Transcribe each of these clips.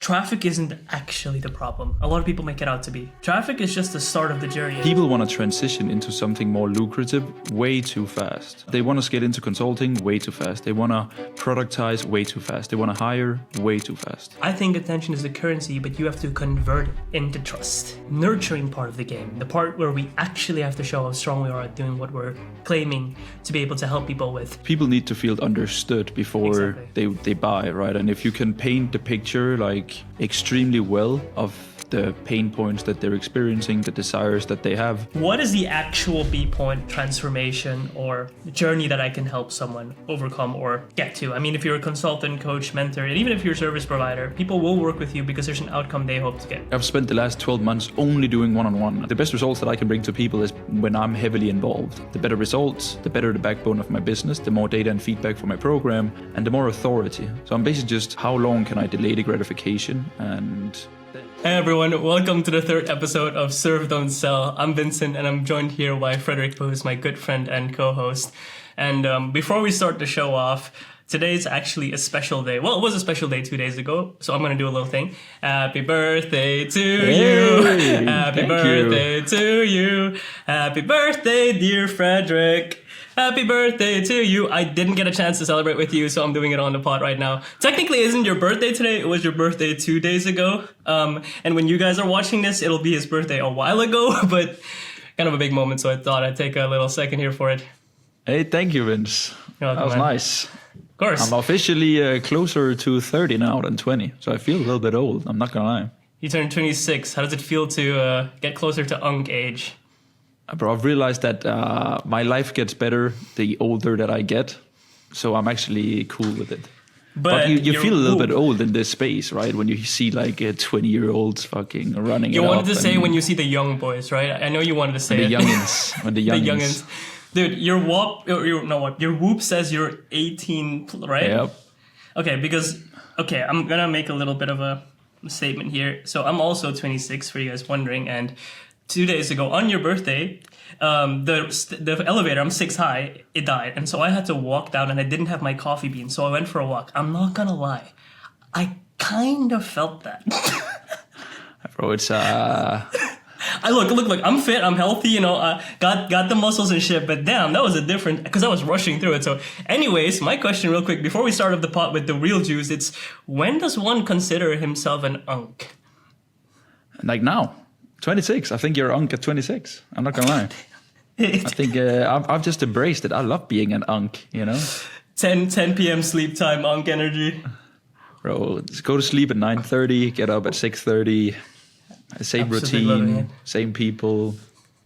traffic isn't actually the problem. A lot of people make it out to be. Traffic is just the start of the journey. People want to transition into something more lucrative way too fast. They want to get into consulting way too fast. They want to productize way too fast. They want to hire way too fast. I think attention is the currency, but you have to convert it into trust. Nurturing part of the game, the part where we actually have to show how strong we are at doing what we're claiming to be able to help people with. People need to feel understood before Exactly. they buy, right? And if you can paint the picture like extremely well of the pain points that they're experiencing, the desires that they have. What is the actual B-point transformation or journey that I can help someone overcome or get to? I mean, if you're a consultant, coach, mentor, and even if you're a service provider, people will work with you because there's an outcome they hope to get. I've spent the last 12 months only doing one-on-one. The best results that I can bring to people is when I'm heavily involved. The better results, the better the backbone of my business, the more data and feedback for my program, and the more authority. So I'm basically just, how long can I delay the gratification? And Hey everyone, welcome to the third episode of Serve Don't Sell. I'm Vincent and I'm joined here by Frederick, who is my good friend and co-host. And before we start the show off, today's actually a special day. Well, it was a special day 2 days ago, so I'm going to do a little thing. Happy birthday to you. Happy birthday to you. Happy birthday, dear Frederick. Happy birthday to you. I didn't get a chance to celebrate with you, so I'm doing it on the pod right now. Technically, it isn't your birthday today. It was your birthday 2 days ago. And when you guys are watching this, it'll be his birthday a while ago, but kind of a big moment, so I thought I'd take a little second here for it. hey, thank you, Vince. You're welcome, That was man. nice. Of course. I'm officially closer to 30 now than 20, so I feel a little bit old. I'm not gonna lie. You turned 26. How does it feel to get closer to unk age? Bro, I've realized that my life gets better the older that I get, so I'm actually cool with it. But you feel a little bit old in this space, right? When you see like 20-year-olds fucking running. You wanted to say when you see the young boys, right? I know you wanted to say the it. youngins, when the The youngins. youngins. Dude, your Whoop says you're 18, right? Yep. Okay, I'm gonna make a little bit of a statement here. So I'm also 26, for you guys wondering, and 2 days ago on your birthday, the elevator, I'm 6 high, it died, and so I had to walk down, and I didn't have my coffee bean, so I went for a walk. I'm not gonna lie, I kind of felt that. Bro, it's I look, I'm fit, I'm healthy, you know, got the muscles and shit, but damn, that was a different, because I was rushing through it. So anyways, my question real quick, before we start up the pot with the real juice, it's, when does one consider himself an unk? like now, 26. I think you're unk at 26. I'm not gonna lie. I think I've just embraced it. I love being an unk, you know? 10 p.m. sleep time, unk energy. Bro, just go to sleep at 9:30, get up at 6:30. Same Absolutely loving routine, it. same people.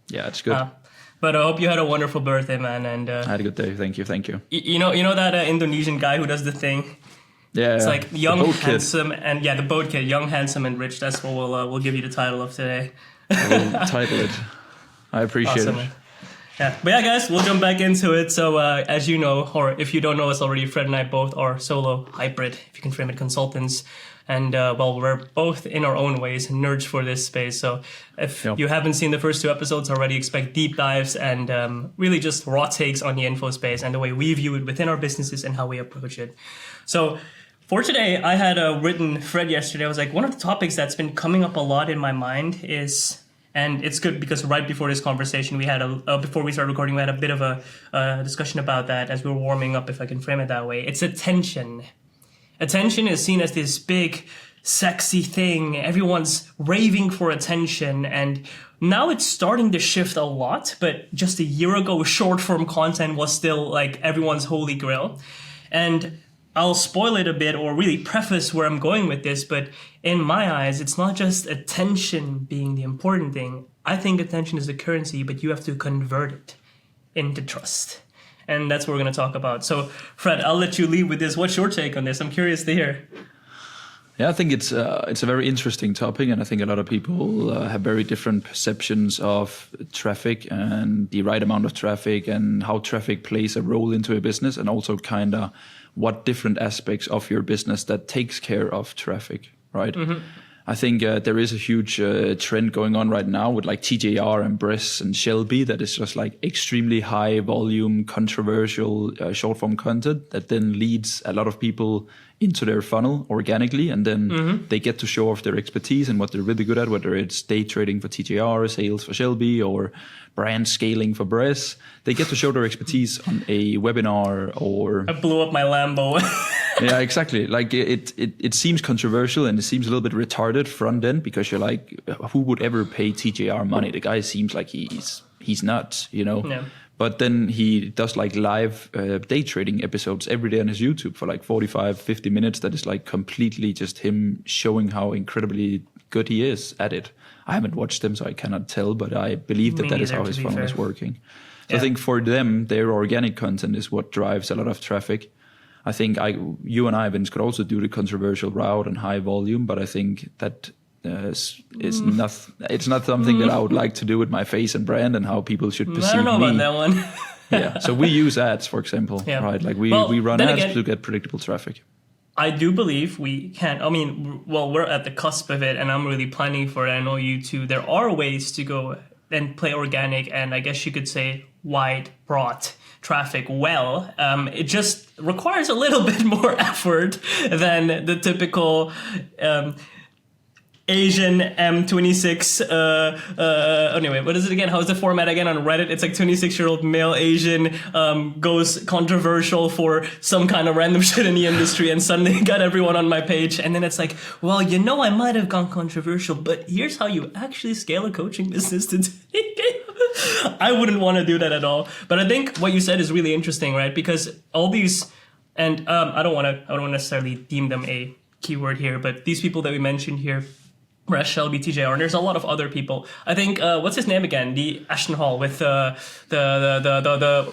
Yeah, it's good. But I hope you had a wonderful birthday, man. And I had a good day. Thank you. you know that Indonesian guy who does the thing. Yeah, It's like the young, boat kid. handsome, and the boat kid, young, handsome, and rich. That's what we'll give you the title of today. We'll title it. I appreciate Awesome, it. man. Yeah, but yeah, guys, we'll jump back into it. So, as you know, or if you don't know us already, Fred and I both are solo hybrid, if you can frame it, consultants. And, we're both in our own ways nerds for this space. So if you haven't seen the first 2 episodes already, expect deep dives and really just raw takes on the info space and the way we view it within our businesses and how we approach it. So for today, I had written Fred yesterday. I was like, one of the topics that's been coming up a lot in my mind is, and it's good because right before this conversation, we had before we started recording, we had a bit of a discussion about that as we were warming up, if I can frame it that way. It's attention. Attention is seen as this big, sexy thing. Everyone's raving for attention, and now it's starting to shift a lot, but just a year ago, short-form content was still like everyone's holy grail. And I'll spoil it a bit or really preface where I'm going with this, but in my eyes, it's not just attention being the important thing. I think attention is the currency, but you have to convert it into trust. And that's what we're going to talk about. So, Fred, I'll let you lead with this. What's your take on this? I'm curious to hear. Yeah, I think it's a very interesting topic, and I think a lot of people have very different perceptions of traffic and the right amount of traffic and how traffic plays a role into a business, and also kind of what different aspects of your business that takes care of traffic, right? Mm-hmm. I think there is a huge trend going on right now with like TJR and Bress and Shelby that is just like extremely high volume, controversial short form content that then leads a lot of people into their funnel organically, and then they get to show off their expertise and what they're really good at, whether it's day trading for TJR, sales for Shelby, or brand scaling for Bress. They get to show their expertise on a webinar or... I blew up my Lambo. Yeah, exactly. Like it seems controversial and it seems a little bit retarded front end, because you're like, who would ever pay TJR money? The guy seems like he's nuts, you know? Yeah. But then he does like live day trading episodes every day on his YouTube for like 45, 50 minutes. That is like completely just him showing how incredibly good he is at it. I haven't watched him, so I cannot tell, but I believe that is how his funnel is working. So I think for them, their organic content is what drives a lot of traffic. I think you and I, Vince, could also do the controversial route and high volume, but I think that it's not something that I would like to do with my face and brand and how people should perceive me. I don't know about that one. Yeah, so we use ads, for example, right? Like we run ads to get predictable traffic. I do believe we can. I mean, well, we're at the cusp of it, and I'm really planning for it. I know you too. There are ways to go and play organic, and I guess you could say wide, broad traffic well. It just requires a little bit more effort than the typical Asian M26. Anyway, what is it again? How's the format again on Reddit? It's like 26-year-old male Asian goes controversial for some kind of random shit in the industry, and suddenly got everyone on my page. And then it's like, well, you know, I might have gone controversial, but here's how you actually scale a coaching business today. I wouldn't want to do that at all. But I think what you said is really interesting, right? Because all these, and I don't want to necessarily deem them a keyword here, but these people that we mentioned here, Bress, Shelby, TJR, and there's a lot of other people. I think what's his name again? The Ashton Hall with the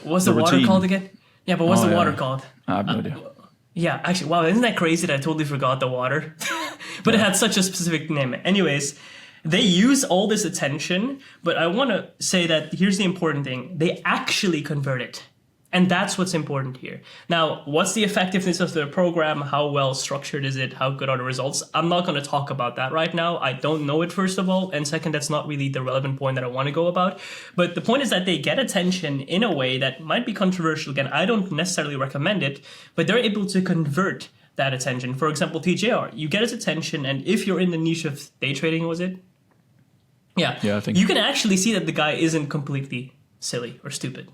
what's the water called again? Yeah, but what's the water called? I have no idea. Yeah, actually, wow, isn't that crazy that I totally forgot the water? But it had such a specific name. Anyways, they use all this attention, but I want to say that here's the important thing. They actually convert it. And that's what's important here. Now, what's the effectiveness of the program? How well structured is it? How good are the results? I'm not going to talk about that right now. I don't know it, first of all. And second, that's not really the relevant point that I want to go about. But the point is that they get attention in a way that might be controversial. Again, I don't necessarily recommend it, but they're able to convert that attention. For example, TJR, you get his attention, and if you're in the niche of day trading, was it? Yeah, I think you can actually see that the guy isn't completely silly or stupid.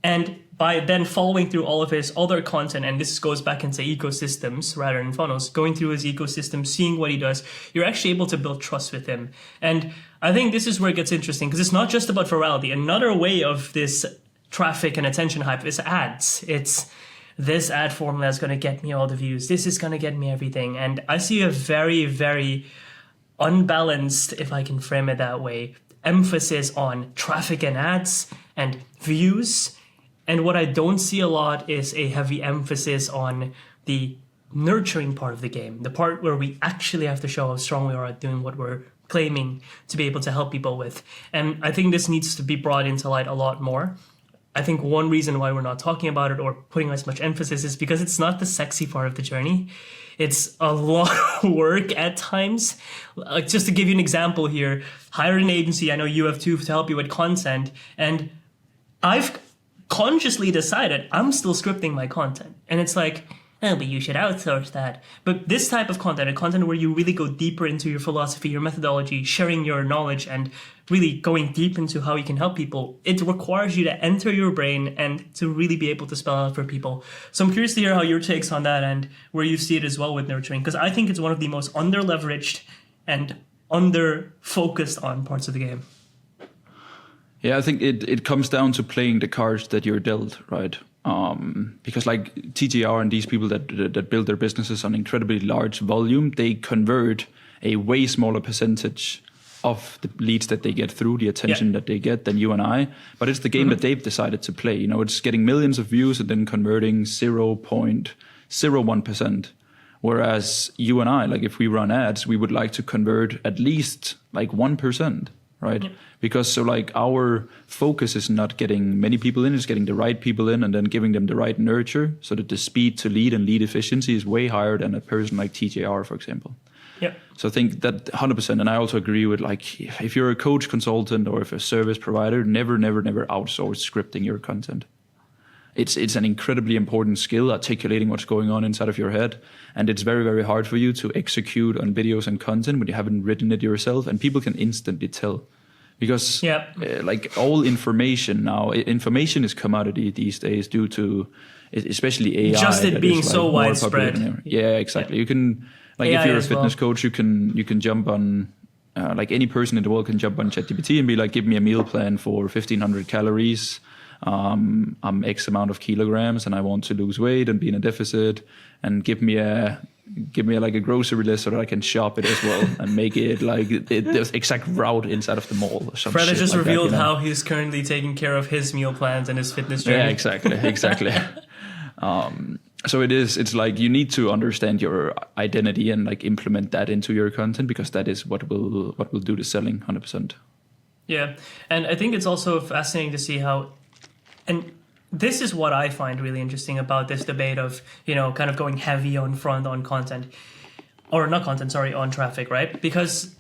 And by then following through all of his other content, and this goes back into ecosystems rather than funnels, going through his ecosystem, seeing what he does, you're actually able to build trust with him. And I think this is where it gets interesting, because it's not just about virality. Another way of this traffic and attention hype is ads. It's this ad formula is going to get me all the views. This is going to get me everything. And I see a very, very unbalanced, if I can frame it that way, emphasis on traffic and ads and views. And what I don't see a lot is a heavy emphasis on the nurturing part of the game, the part where we actually have to show how strong we are at doing what we're claiming to be able to help people with. And I think this needs to be brought into light a lot more. I think one reason why we're not talking about it or putting as much emphasis is because it's not the sexy part of the journey. It's a lot of work at times. Like, just to give you an example here, hired an agency, I know you have too, to help you with content. And I've consciously decided I'm still scripting my content. And it's like, oh, but you should outsource that. But this type of content, a content where you really go deeper into your philosophy, your methodology, sharing your knowledge, and really going deep into how you can help people, it requires you to enter your brain and to really be able to spell out for people. So I'm curious to hear how your takes on that and where you see it as well with nurturing, because I think it's one of the most under-leveraged and under-focused on parts of the game. Yeah, I think it comes down to playing the cards that you're dealt, right? Because like TGR and these people that build their businesses on incredibly large volume, they convert a way smaller percentage of the leads that they get through, the attention that they get, than you and I. But it's the game that they've decided to play. You know, it's getting millions of views and then converting 0.01%. Whereas you and I, like if we run ads, we would like to convert at least like 1%. Right? Yeah. Because so like our focus is not getting many people in, it's getting the right people in and then giving them the right nurture so that the speed to lead and lead efficiency is way higher than a person like TJR, for example. Yeah. So I think that 100%, and I also agree with like, if you're a coach, consultant, or if a service provider, never outsource scripting your content. It's an incredibly important skill, articulating what's going on inside of your head. And it's very, very hard for you to execute on videos and content when you haven't written it yourself. And people can instantly tell. Because like all information now, information is commodity these days due to especially AI. Just it being so widespread. Yeah, exactly. You can, like AI, if you're a fitness coach, you can jump on, like any person in the world can jump on ChatGPT and be like, give me a meal plan for 1,500 calories. I'm X amount of kilograms and I want to lose weight and be in a deficit, and give me like a grocery list so that I can shop it as well and make it like the exact route inside of the mall. Or some Fred has just like revealed how he's currently taking care of his meal plans and his fitness journey. Yeah, exactly. So it's like you need to understand your identity and like implement that into your content, because that is what will do the selling 100%. Yeah, and I think it's also fascinating to see how, and this is what I find really interesting about this debate of, kind of going heavy on content, or not content, sorry, on traffic, right? Because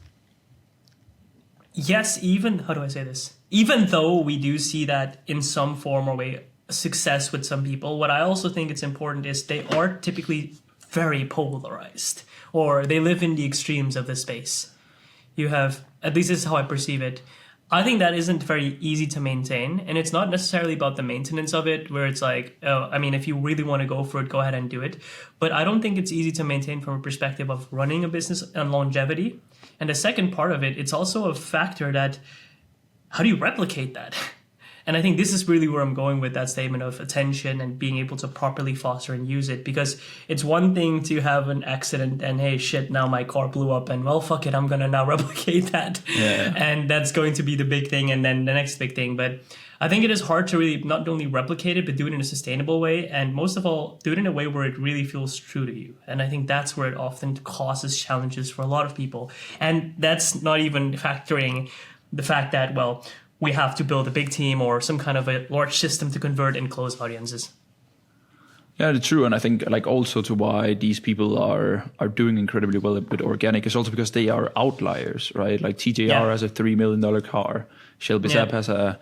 yes, how do I say this? Even though we do see that in some form or way success with some people, what I also think it's important is they are typically very polarized, or they live in the extremes of the space. You have, at least this is how I perceive it, I think that isn't very easy to maintain, and it's not necessarily about the maintenance of it, where it's like, if you really want to go for it, go ahead and do it. But I don't think it's easy to maintain from a perspective of running a business and longevity. And the second part of it, it's also a factor that, how do you replicate that? And I think this is really where I'm going with that statement of attention and being able to properly foster and use it. Because it's one thing to have an accident and, hey, shit, now my car blew up and, well, fuck it, I'm going to now replicate that. Yeah. And that's going to be the big thing and then the next big thing. But I think it is hard to really not only replicate it, but do it in a sustainable way. And most of all, do it in a way where it really feels true to you. And I think that's where it often causes challenges for a lot of people. And that's not even factoring the fact that, well, we have to build a big team or some kind of a large system to convert and close audiences. Yeah, that's true. And I think like also to why these people are doing incredibly well with organic is also because they are outliers, right? Like TJR has a $3 million car. Shelby Zapp has a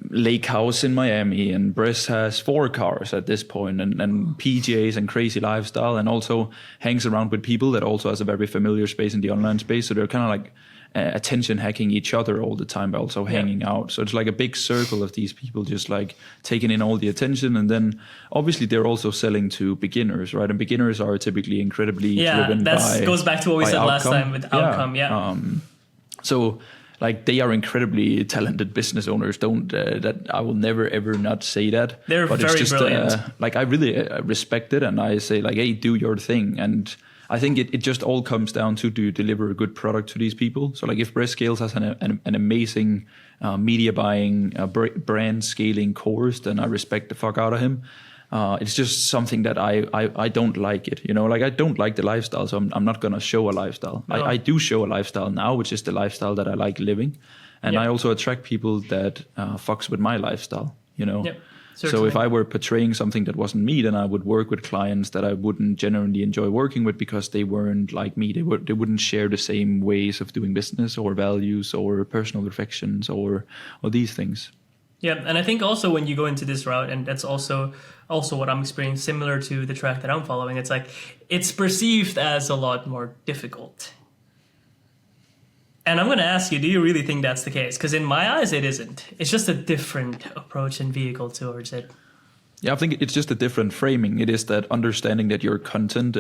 lake house in Miami, and Bress has 4 cars at this point, and PJs and crazy lifestyle, and also hangs around with people that also has a very familiar space in the online space. So they're kind of like attention hacking each other all the time, but also hanging out. So it's like a big circle of these people just like taking in all the attention. And then obviously they're also selling to beginners, right? And beginners are typically incredibly driven by that goes back to what we said outcome. Last time with outcome. So like they are incredibly talented business owners. That I will never ever not say that. They're but very it's just, brilliant. Like I really respect it, and I say like, hey, do your thing. And I think it just all comes down to, do you deliver a good product to these people? So like if Bress Scales has an amazing media buying, brand scaling course, then I respect the fuck out of him. It's just something that I don't like it, like I don't like the lifestyle, so I'm not going to show a lifestyle. No. I do show a lifestyle now, which is the lifestyle that I like living. And I also attract people that fucks with my lifestyle, Yep. Certainly. So if I were portraying something that wasn't me, then I would work with clients that I wouldn't generally enjoy working with because they weren't like me. They wouldn't share the same ways of doing business or values or personal reflections or these things. Yeah, and I think also when you go into this route, and that's also what I'm experiencing, similar to the track that I'm following, it's like it's perceived as a lot more difficult. And I'm going to ask you, do you really think that's the case? Because in my eyes, it isn't. It's just a different approach and vehicle towards it. Yeah, I think it's just a different framing. It is that understanding that your content,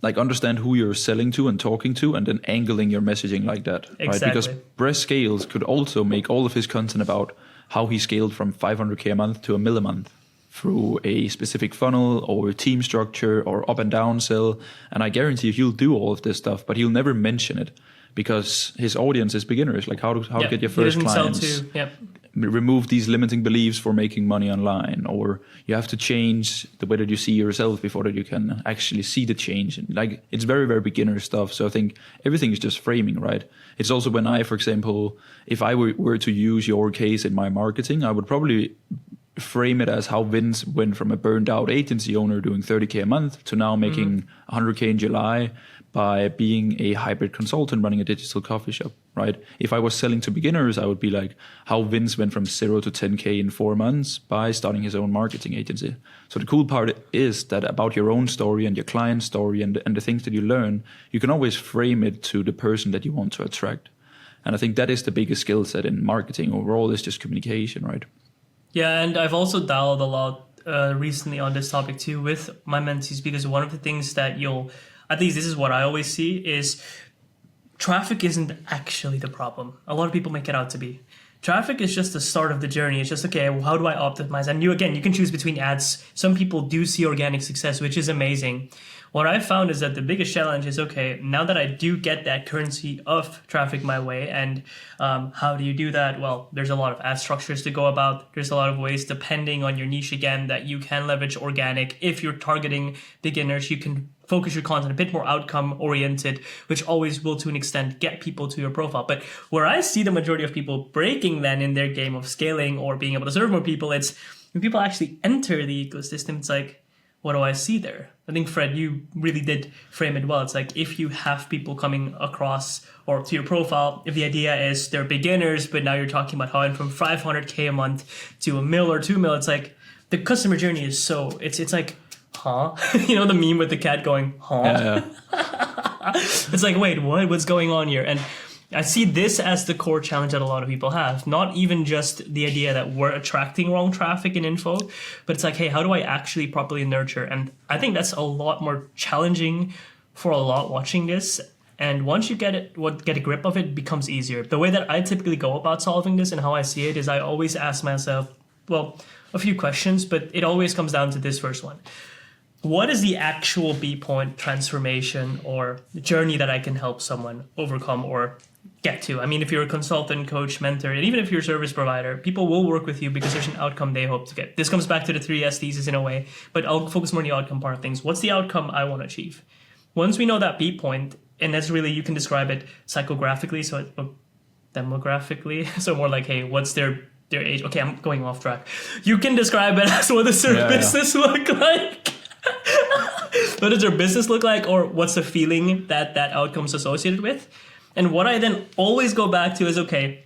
understand who you're selling to and talking to, and then angling your messaging like that. Exactly. Right? Because Bress Scales could also make all of his content about how he scaled from 500K a month to $1 million a month through a specific funnel or team structure or up and down sell. And I guarantee he'll do all of this stuff, but he'll never mention it. Because his audience is beginners, like how to get your first clients. Remove these limiting beliefs for making money online, or you have to change the way that you see yourself before that you can actually see the change. Like it's very, very beginner stuff. So I think everything is just framing, right? It's also when I, for example, if I were to use your case in my marketing, I would probably frame it as how Vince went from a burned out agency owner doing 30K a month to now making 100K in July, by being a hybrid consultant running a digital coffee shop, right? If I was selling to beginners, I would be like how Vince went from 0 to 10K in 4 months by starting his own marketing agency. So the cool part is that about your own story and your client's story and the things that you learn, you can always frame it to the person that you want to attract. And I think that is the biggest skill set in marketing overall, is just communication, right? Yeah, and I've also dialed a lot recently on this topic too with my mentees, because one of the things that at least this is what I always see, is traffic isn't actually the problem. A lot of people make it out to be. Traffic is just the start of the journey. It's just, okay, well, how do I optimize? And you can choose between ads. Some people do see organic success, which is amazing. What I found is that the biggest challenge is, okay, now that I do get that currency of traffic my way, and how do you do that? Well, there's a lot of ad structures to go about. There's a lot of ways, depending on your niche, again, that you can leverage organic. If you're targeting beginners, you can focus your content a bit more outcome oriented, which always will, to an extent, get people to your profile. But where I see the majority of people breaking then in their game of scaling or being able to serve more people, it's when people actually enter the ecosystem, it's like, what do I see there? I think, Fred, you really did frame it well. It's like, if you have people coming across or to your profile, if the idea is they're beginners, but now you're talking about how I'm from 500K a month to $1 million or $2 million, it's like the customer journey is so, it's like, huh? You know, the meme with the cat going, huh? Yeah. It's like, wait, what? What's going on here? And I see this as the core challenge that a lot of people have. Not even just the idea that we're attracting wrong traffic and info, but it's like, hey, how do I actually properly nurture? And I think that's a lot more challenging for a lot watching this. And once you get a grip of it, it becomes easier. The way that I typically go about solving this and how I see it is I always ask myself, well, a few questions, but it always comes down to this first one. What is the actual B-point transformation or journey that I can help someone overcome or get to? I mean, if you're a consultant, coach, mentor, and even if you're a service provider, people will work with you because there's an outcome they hope to get. This comes back to the 3S thesis in a way, but I'll focus more on the outcome part of things. What's the outcome I want to achieve? Once we know that B-point, and that's really, you can describe it psychographically, so demographically, so more like, hey, what's their age? Okay, I'm going off track. You can describe it as what does their business look like? What does their business look like, or what's the feeling that outcome's associated with? And what I then always go back to is, okay,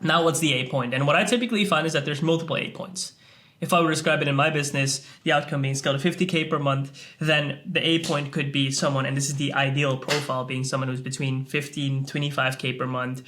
now what's the A point? And what I typically find is that there's multiple A points. If I were to describe it in my business, the outcome being scaled to 50K per month, then the A point could be someone, and this is the ideal profile, being someone who's between 15, 25K per month,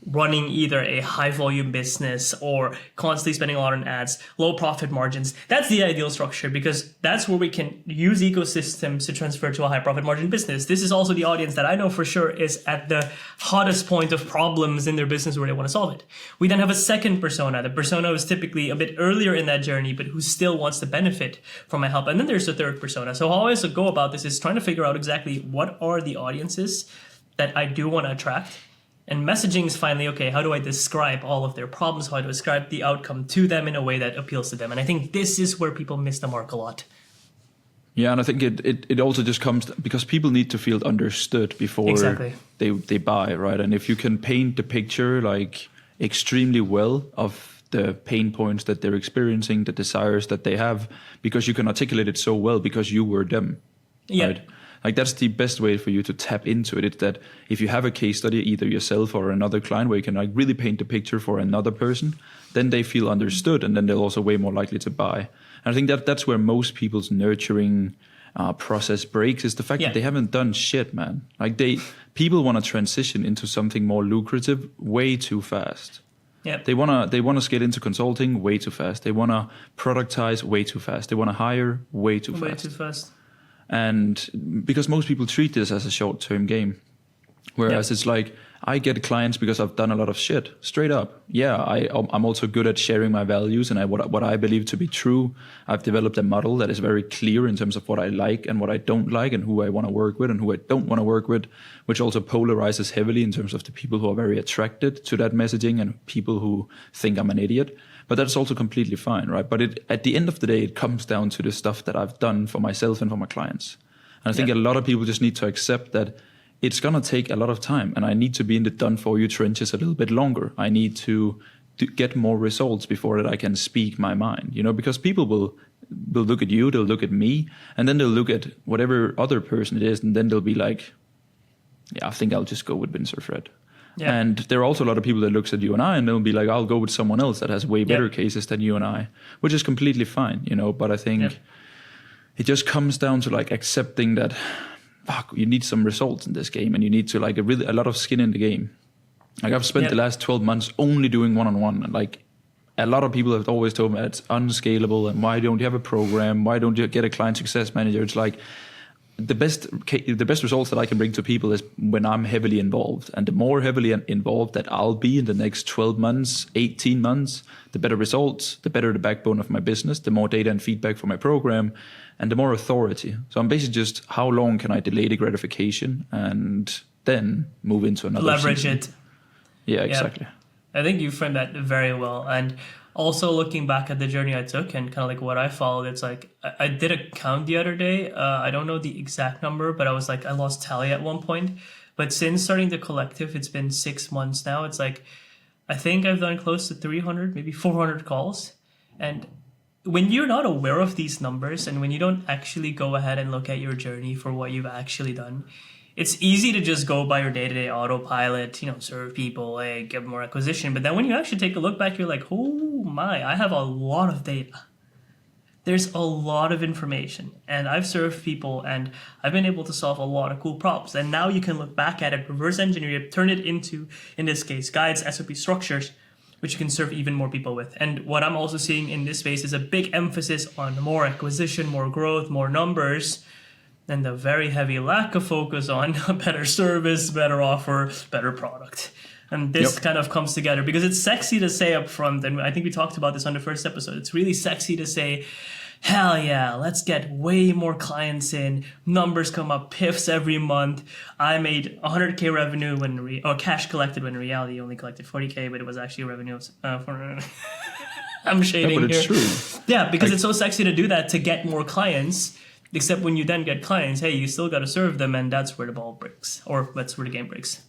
running either a high volume business or constantly spending a lot on ads, low profit margins. That's the ideal structure, because that's where we can use ecosystems to transfer to a high profit margin business. This is also the audience that I know for sure is at the hottest point of problems in their business where they want to solve it. We then have a second persona. The persona is typically a bit earlier in that journey, but who still wants to benefit from my help. And then there's the third persona. So how I always go about this is trying to figure out exactly what are the audiences that I do want to attract. And messaging is finally, okay, how do I describe all of their problems? How do I describe the outcome to them in a way that appeals to them? And I think this is where people miss the mark a lot. Yeah, and I think it also just comes because people need to feel understood before they buy, right? And if you can paint the picture like extremely well of the pain points that they're experiencing, the desires that they have, because you can articulate it so well because you were them, right? Like that's the best way for you to tap into it. It's that if you have a case study, either yourself or another client, where you can like really paint the picture for another person, then they feel understood, and then they're also way more likely to buy. And I think that's where most people's nurturing process breaks, is the fact that they haven't done shit, man. Like people want to transition into something more lucrative way too fast. Yeah. They wanna scale into consulting way too fast. They wanna productize way too fast. They wanna hire way too fast. And because most people treat this as a short-term game, whereas it's like, I get clients because I've done a lot of shit, straight up. Yeah, I'm also good at sharing my values and what I believe to be true. I've developed a model that is very clear in terms of what I like and what I don't like, and who I want to work with and who I don't want to work with, which also polarizes heavily in terms of the people who are very attracted to that messaging and people who think I'm an idiot. But that's also completely fine, right? But at the end of the day, it comes down to the stuff that I've done for myself and for my clients. And I think a lot of people just need to accept that it's going to take a lot of time, and I need to be in the done-for-you trenches a little bit longer. I need to get more results before that I can speak my mind, because people will look at you, they'll look at me, and then they'll look at whatever other person it is, and then they'll be like, yeah, I think I'll just go with Vince or Fred. Yeah. And there are also a lot of people that looks at you and I and they'll be like, I'll go with someone else that has way better cases than you and I, which is completely fine, but I think it just comes down to like accepting that you need some results in this game and you need to like a lot of skin in the game. Like I've spent the last 12 months only doing one-on-one, and like a lot of people have always told me it's unscalable and why don't you have a program? Why don't you get a client success manager? It's like the best results that I can bring to people is when I'm heavily involved. And the more heavily involved that I'll be in the next 12 months, 18 months, the better results, the better the backbone of my business, the more data and feedback for my program, and the more authority. So I'm basically just, how long can I delay the gratification and then move into another leverage season? it. Yeah, exactly. I think you framed that very well. And also looking back at the journey I took and kind of like what I followed, it's like I did a count the other day. I don't know the exact number, but I was like, I lost tally at one point. But since starting the collective, it's been 6 months now. It's like, I think I've done close to 300, maybe 400 calls. And when you're not aware of these numbers and when you don't actually go ahead and look at your journey for what you've actually done, it's easy to just go by your day-to-day autopilot, serve people, get more acquisition. But then when you actually take a look back, you're like, oh my, I have a lot of data. There's a lot of information. And I've served people and I've been able to solve a lot of cool problems. And now you can look back at it, reverse engineer it, turn it into, in this case, guides, SOP structures, which you can serve even more people with. And what I'm also seeing in this space is a big emphasis on more acquisition, more growth, more numbers, and a very heavy lack of focus on better service, better offer, better product. And this kind of comes together because it's sexy to say up front, and I think we talked about this on the first episode, it's really sexy to say, hell yeah, let's get way more clients in, numbers come up, PIFs every month. I made 100K revenue or cash collected when in reality only collected 40K, but it was actually revenue for... I'm shading but it's here. True. Yeah, because it's so sexy to do that, to get more clients. Except when you then get clients, hey, you still got to serve them, and that's where the ball breaks, or that's where the game breaks.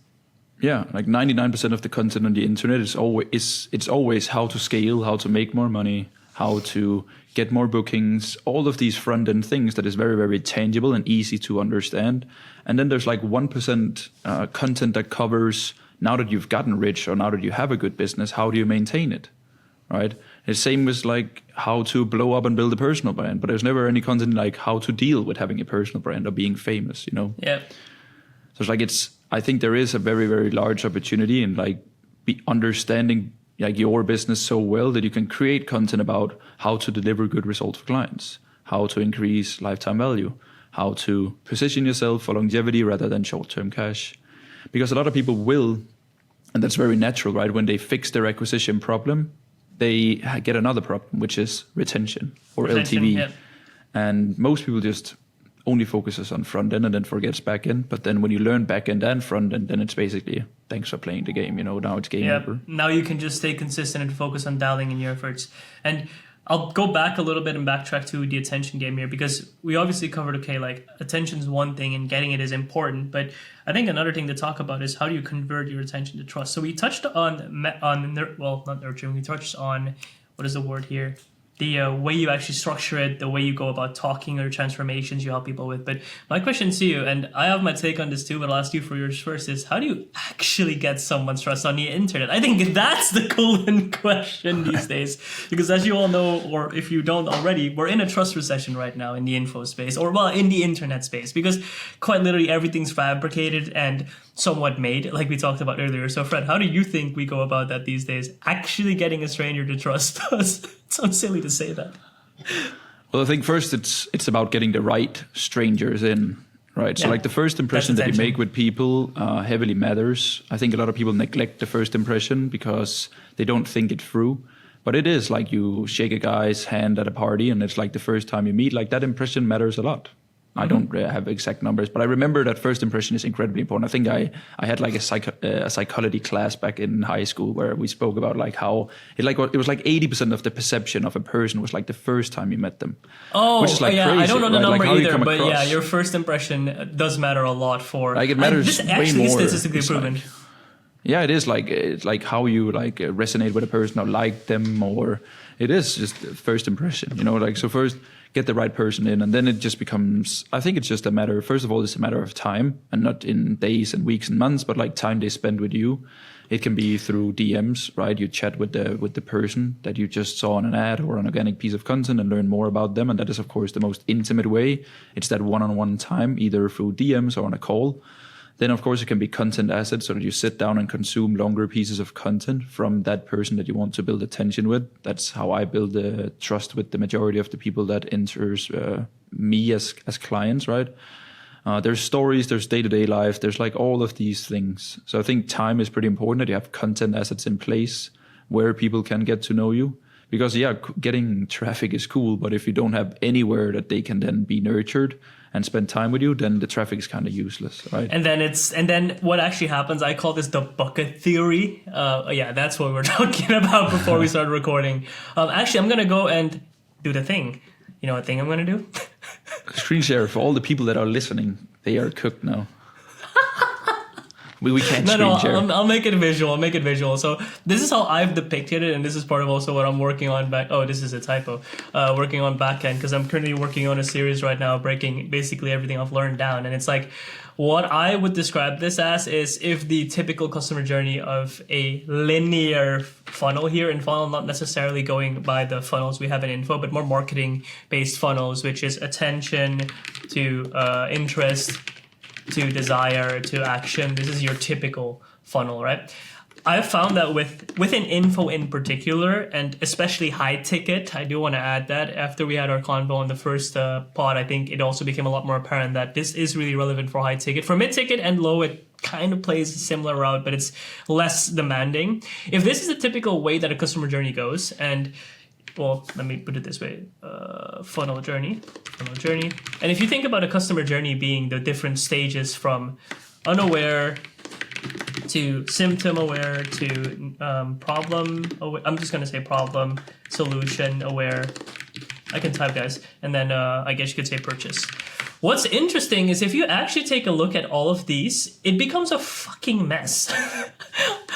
Yeah, like 99% of the content on the internet is always how to scale, how to make more money, how to get more bookings, all of these front-end things that is very, very tangible and easy to understand. And then there's like 1% content that covers, now that you've gotten rich or now that you have a good business, how do you maintain it, right? The same with like how to blow up and build a personal brand, but there's never any content like how to deal with having a personal brand or being famous, Yeah. So it's like I think there is a very, very large opportunity in like understanding like your business so well that you can create content about how to deliver good results for clients, how to increase lifetime value, how to position yourself for longevity rather than short-term cash. Because a lot of people will, and that's very natural, right? When they fix their acquisition problem, they get another problem, which is retention or LTV. Yeah. And most people just only focuses on front end and then forgets back end. But then when you learn back end and front end, then it's basically, thanks for playing the game, now it's game over. Now you can just stay consistent and focus on dialing in your efforts. And I'll go back a little bit and backtrack to the attention game here, because we obviously covered, okay, like attention's one thing and getting it is important, but I think another thing to talk about is how do you convert your attention to trust. So we touched on not nurturing, we touched on, what is the word here? The way you actually structure it, the way you go about talking or transformations you help people with. But my question to you, and I have my take on this too, but I'll ask you for yours first, is how do you actually get someone's trust on the internet? I think that's the golden question these days. Because as you all know, or if you don't already, we're in a trust recession right now in the info space, or well, in the internet space, because quite literally everything's fabricated and somewhat made, like we talked about earlier. So Fred, how do you think we go about that these days? Actually getting a stranger to trust us? It sounds silly to say that. Well, I think first it's about getting the right strangers in, right? So like the first impression that you make with people heavily matters. I think a lot of people neglect the first impression because they don't think it through. But it is like you shake a guy's hand at a party and it's like the first time you meet, like that impression matters a lot. I don't have exact numbers, but I remember that first impression is incredibly important. I think I had like a psychology class back in high school where we spoke about like how it was like 80% of the perception of a person was like the first time you met them. Oh, which is like yeah, crazy, I don't know the right? number like either, but across. yeah, your first impression does matter a lot for. Like it matters this way actually more. Is statistically proven. Like, yeah, it is like it's like how you like resonate with a person or like them, or it is just first impression. Like so first. get the right person in, and then it just becomes, I think it's just a matter, first of all, it's a matter of time, and not in days and weeks and months, but like time they spend with you. It can be through DMs, right? You chat with the person that you just saw on an ad or an organic piece of content and learn more about them. And that is, of course, the most intimate way. It's that one-on-one time, either through DMs or on a call. Then, of course, it can be content assets, so that you sit down and consume longer pieces of content from that person that you want to build attention with. That's how I build the trust with the majority of the people that enters me as clients, right? There's stories, there's day-to-day life, there's like all of these things. So I think time is pretty important, that you have content assets in place where people can get to know you. Because yeah, getting traffic is cool, but if you don't have anywhere that they can then be nurtured and spend time with you, then the traffic is kind of useless, right? And then what actually happens, I call this the bucket theory. Yeah, that's what we're talking about before we started recording. Actually, I'm gonna go and do the thing. You know what thing I'm gonna do? Screen share for all the people that are listening. They are cooked now. We can't screen share. I'll make it visual. So this is how I've depicted it, and this is part of also what I'm working on back. Oh, this is a typo. Working on backend, because I'm currently working on a series right now, breaking basically everything I've learned down. And it's like, what I would describe this as is if the typical customer journey of a linear funnel here in funnel, not necessarily going by the funnels we have in info, but more marketing-based funnels, which is attention to interest, to desire, to action. This is your typical funnel, right? I've found that within info in particular, and especially high ticket, I do want to add that after we had our convo on the first pod, I think it also became a lot more apparent that this is really relevant for high ticket. For mid ticket and low, it kind of plays a similar route, but it's less demanding. If this is a typical way that a customer journey goes, and well, let me put it this way, funnel journey. And if you think about a customer journey being the different stages from unaware to symptom aware to problem aware, I'm just going to say problem, solution aware. I can type, guys. And then I guess you could say purchase. What's interesting is if you actually take a look at all of these, it becomes a fucking mess.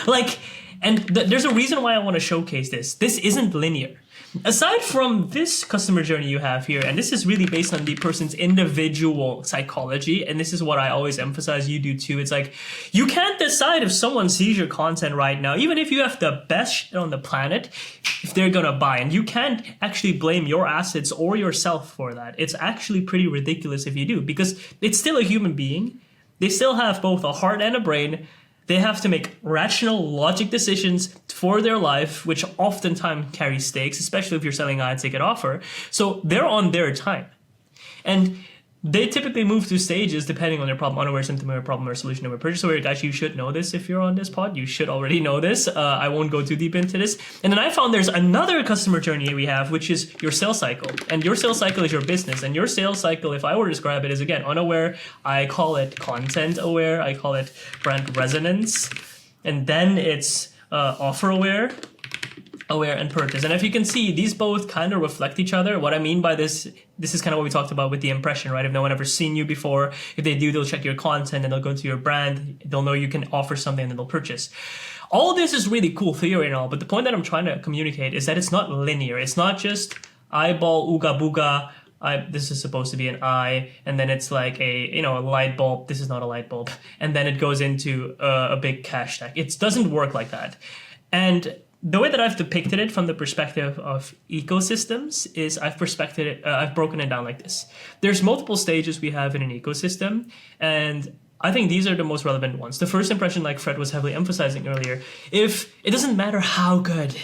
There's a reason why I want to showcase this. This isn't linear. Aside from this customer journey you have here, and this is really based on the person's individual psychology, and this is what I always emphasize, you do too. It's like, you can't decide if someone sees your content right now, even if you have the best shit on the planet, if they're gonna buy. And you can't actually blame your assets or yourself for that. It's actually pretty ridiculous if you do, because it's still a human being. They still have both a heart and a brain. They have to make rational logic decisions for their life, which oftentimes carry stakes, especially if you're selling a high ticket offer. So they're on their time. And they typically move through stages depending on their problem, unaware, symptom aware, problem, or solution aware, purchase aware. Guys, you should know this if you're on this pod. You should already know this. I won't go too deep into this. And then I found there's another customer journey we have, which is your sales cycle. And your sales cycle is your business. And your sales cycle, if I were to describe it, is again, unaware. I call it content aware. I call it brand resonance. And then it's offer aware, and purchase. And if you can see, these both kind of reflect each other. What I mean by this is kind of what we talked about with the impression, right? If no one ever seen you before, if they do, they'll check your content and they'll go to your brand. They'll know you can offer something and then they'll purchase. All of this is really cool theory and all, but the point that I'm trying to communicate is that it's not linear. It's not just eyeball, ooga booga. This is supposed to be an eye, and then it's like a light bulb. This is not a light bulb. And then it goes into a big cash tag. It doesn't work like that. And the way that I've depicted it from the perspective of ecosystems is I've broken it down like this. There's multiple stages we have in an ecosystem, and I think these are the most relevant ones. The first impression, like Fred was heavily emphasizing earlier, if it doesn't matter how good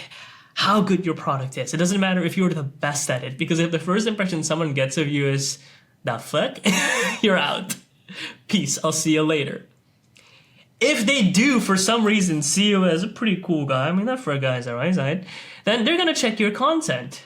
your product is, it doesn't matter if you're the best at it, because if the first impression someone gets of you is, the fuck, you're out. Peace, I'll see you later. If they do, for some reason, see you as a pretty cool guy, I mean, that for a guy's alright, then they're going to check your content.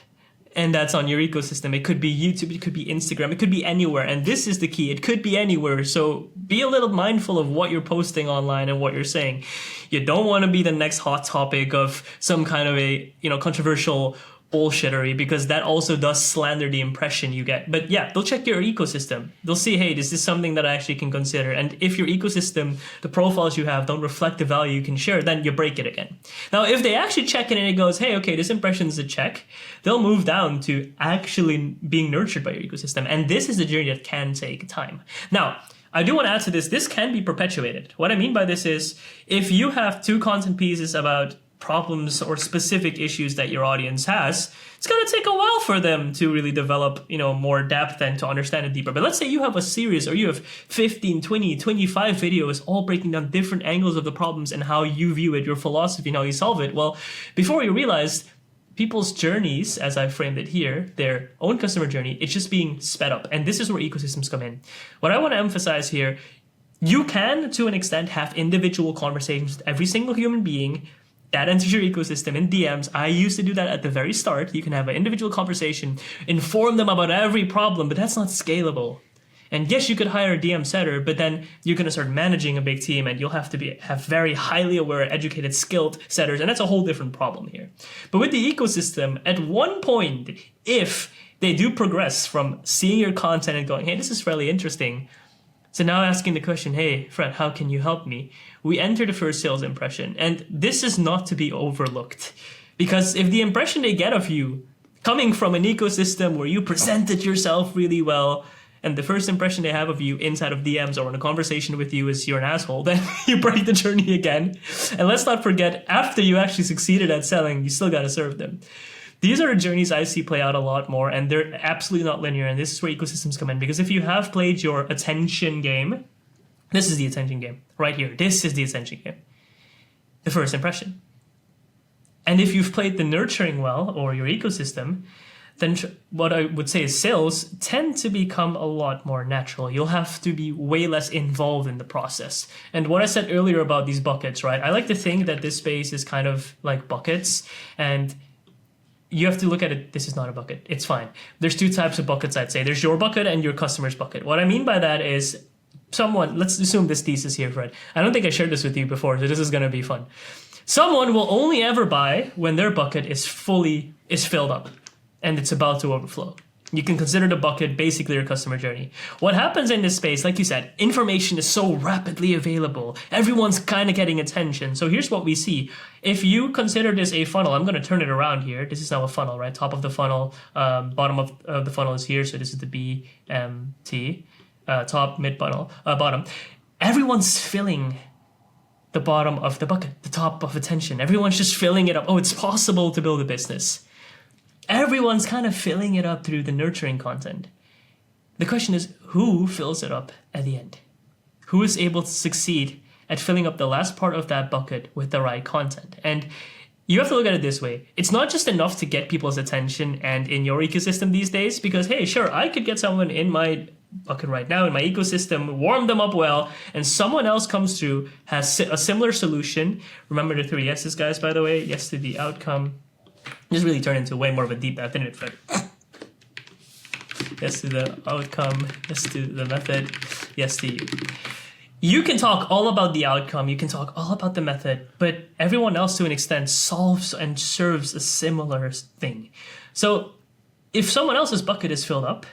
And that's on your ecosystem. It could be YouTube, it could be Instagram, it could be anywhere. And this is the key. It could be anywhere. So be a little mindful of what you're posting online and what you're saying. You don't want to be the next hot topic of some kind of a controversial bullshittery, because that also does slander the impression you get. But yeah, they'll check your ecosystem. They'll see, hey, is this something that I actually can consider? And if your ecosystem, the profiles you have don't reflect the value you can share, then you break it again. Now, if they actually check it and it goes, hey, okay, this impression is a check, they'll move down to actually being nurtured by your ecosystem. And this is the journey that can take time. Now, I do want to add to this, this can be perpetuated. What I mean by this is, if you have 2 content pieces about problems or specific issues that your audience has, it's going to take a while for them to really develop, more depth and to understand it deeper. But let's say you have a series, or you have 15, 20, 25 videos all breaking down different angles of the problems and how you view it, your philosophy, and how you solve it. Well, before you realize, people's journeys, as I framed it here, their own customer journey, it's just being sped up. And this is where ecosystems come in. What I want to emphasize here, you can, to an extent, have individual conversations with every single human being that enters your ecosystem in DMs. I used to do that at the very start. You can have an individual conversation, inform them about every problem, but that's not scalable. And yes, you could hire a DM setter, but then you're going to start managing a big team, and you'll have to have very highly aware, educated, skilled setters, and that's a whole different problem here. But with the ecosystem, at one point, if they do progress from seeing your content and going, hey, this is really interesting, so now asking the question, hey, Fred, how can you help me? We enter the first sales impression. And this is not to be overlooked. Because if the impression they get of you, coming from an ecosystem where you presented yourself really well, and the first impression they have of you inside of DMs or in a conversation with you is you're an asshole, then you break the journey again. And let's not forget, after you actually succeeded at selling, you still got to serve them. These are the journeys I see play out a lot more, and they're absolutely not linear, and this is where ecosystems come in. Because if you have played your attention game, this is the attention game, right here. This is the attention game. The first impression. And if you've played the nurturing well, or your ecosystem, then what I would say is sales tend to become a lot more natural. You'll have to be way less involved in the process. And what I said earlier about these buckets, right? I like to think that this space is kind of like buckets, and you have to look at it, this is not a bucket, it's fine. There's 2 types of buckets, I'd say. There's your bucket and your customer's bucket. What I mean by that is, let's assume this thesis here, Fred. I don't think I shared this with you before, so this is gonna be fun. Someone will only ever buy when their bucket is filled up and it's about to overflow. You can consider the bucket basically your customer journey. What happens in this space, like you said, information is so rapidly available. Everyone's kind of getting attention. So here's what we see. If you consider this a funnel, I'm going to turn it around here. This is now a funnel, right? Top of the funnel, bottom of the funnel is here. So this is the BMT, top, mid funnel, bottom. Everyone's filling the bottom of the bucket, the top of attention. Everyone's just filling it up. Oh, it's possible to build a business. Everyone's kind of filling it up through the nurturing content. The question is, who fills it up at the end? Who is able to succeed at filling up the last part of that bucket with the right content? And you have to look at it this way. It's not just enough to get people's attention and in your ecosystem these days, because, hey, sure, I could get someone in my bucket right now, in my ecosystem, warm them up well, and someone else comes through, has a similar solution. Remember the 3 yeses, guys, by the way. Yes to the outcome. This really turned into way more of a deep dive, didn't it, Fred? Yes to the outcome, yes to the method, yes to you. You can talk all about the outcome, you can talk all about the method, but everyone else to an extent solves and serves a similar thing. So if someone else's bucket is filled up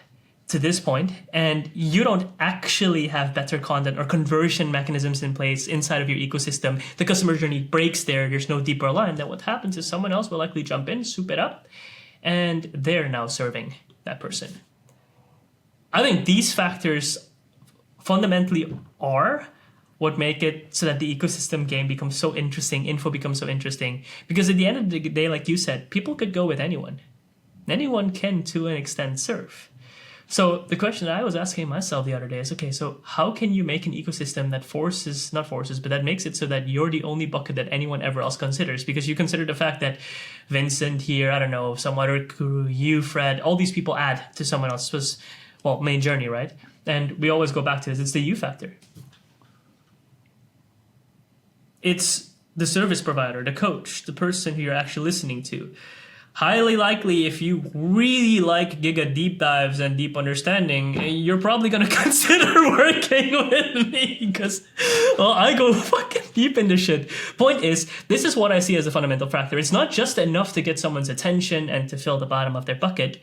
to this point and you don't actually have better content or conversion mechanisms in place inside of your ecosystem, the customer journey breaks there, there's no deeper line, then what happens is someone else will likely jump in, soup it up, and they're now serving that person. I think these factors fundamentally are what make it so that the ecosystem game becomes so interesting, info becomes so interesting, because at the end of the day, like you said, people could go with anyone. Anyone can, to an extent, serve. So the question that I was asking myself the other day is, okay, so how can you make an ecosystem that that makes it so that you're the only bucket that anyone ever else considers? Because you consider the fact that Vincent here, I don't know, some other guru, you, Fred, all these people add to someone else's, main journey, right? And we always go back to this, it's the you factor. It's the service provider, the coach, the person who you're actually listening to. highly likely, if you really like giga deep dives and deep understanding, you're probably going to consider working with me because, well, I go fucking deep in this shit. Point is, this is what I see as a fundamental factor. It's not just enough to get someone's attention and to fill the bottom of their bucket.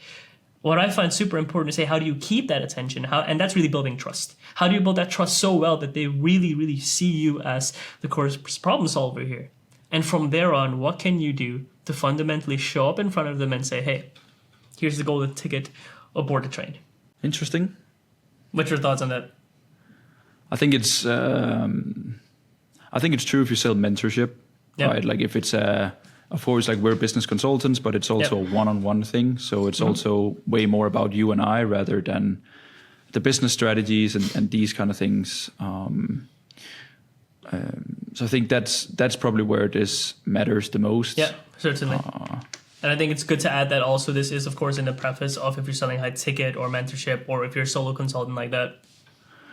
What I find super important to say, how do you keep that attention? And that's really building trust. How do you build that trust so well that they really, really see you as the core problem solver here? And from there on, what can you do to fundamentally show up in front of them and say, hey, here's the golden ticket, aboard the train? Interesting. What's your thoughts on that? I think it's true if you sell mentorship, right? Like if it's of course, like we're business consultants, but it's also a one-on-one thing. So it's also way more about you and I rather than the business strategies and these kind of things. So I think that's probably where this matters the most. Yeah, certainly. And I think it's good to add that also this is, of course, in the preface of if you're selling high ticket or mentorship or if you're a solo consultant like that.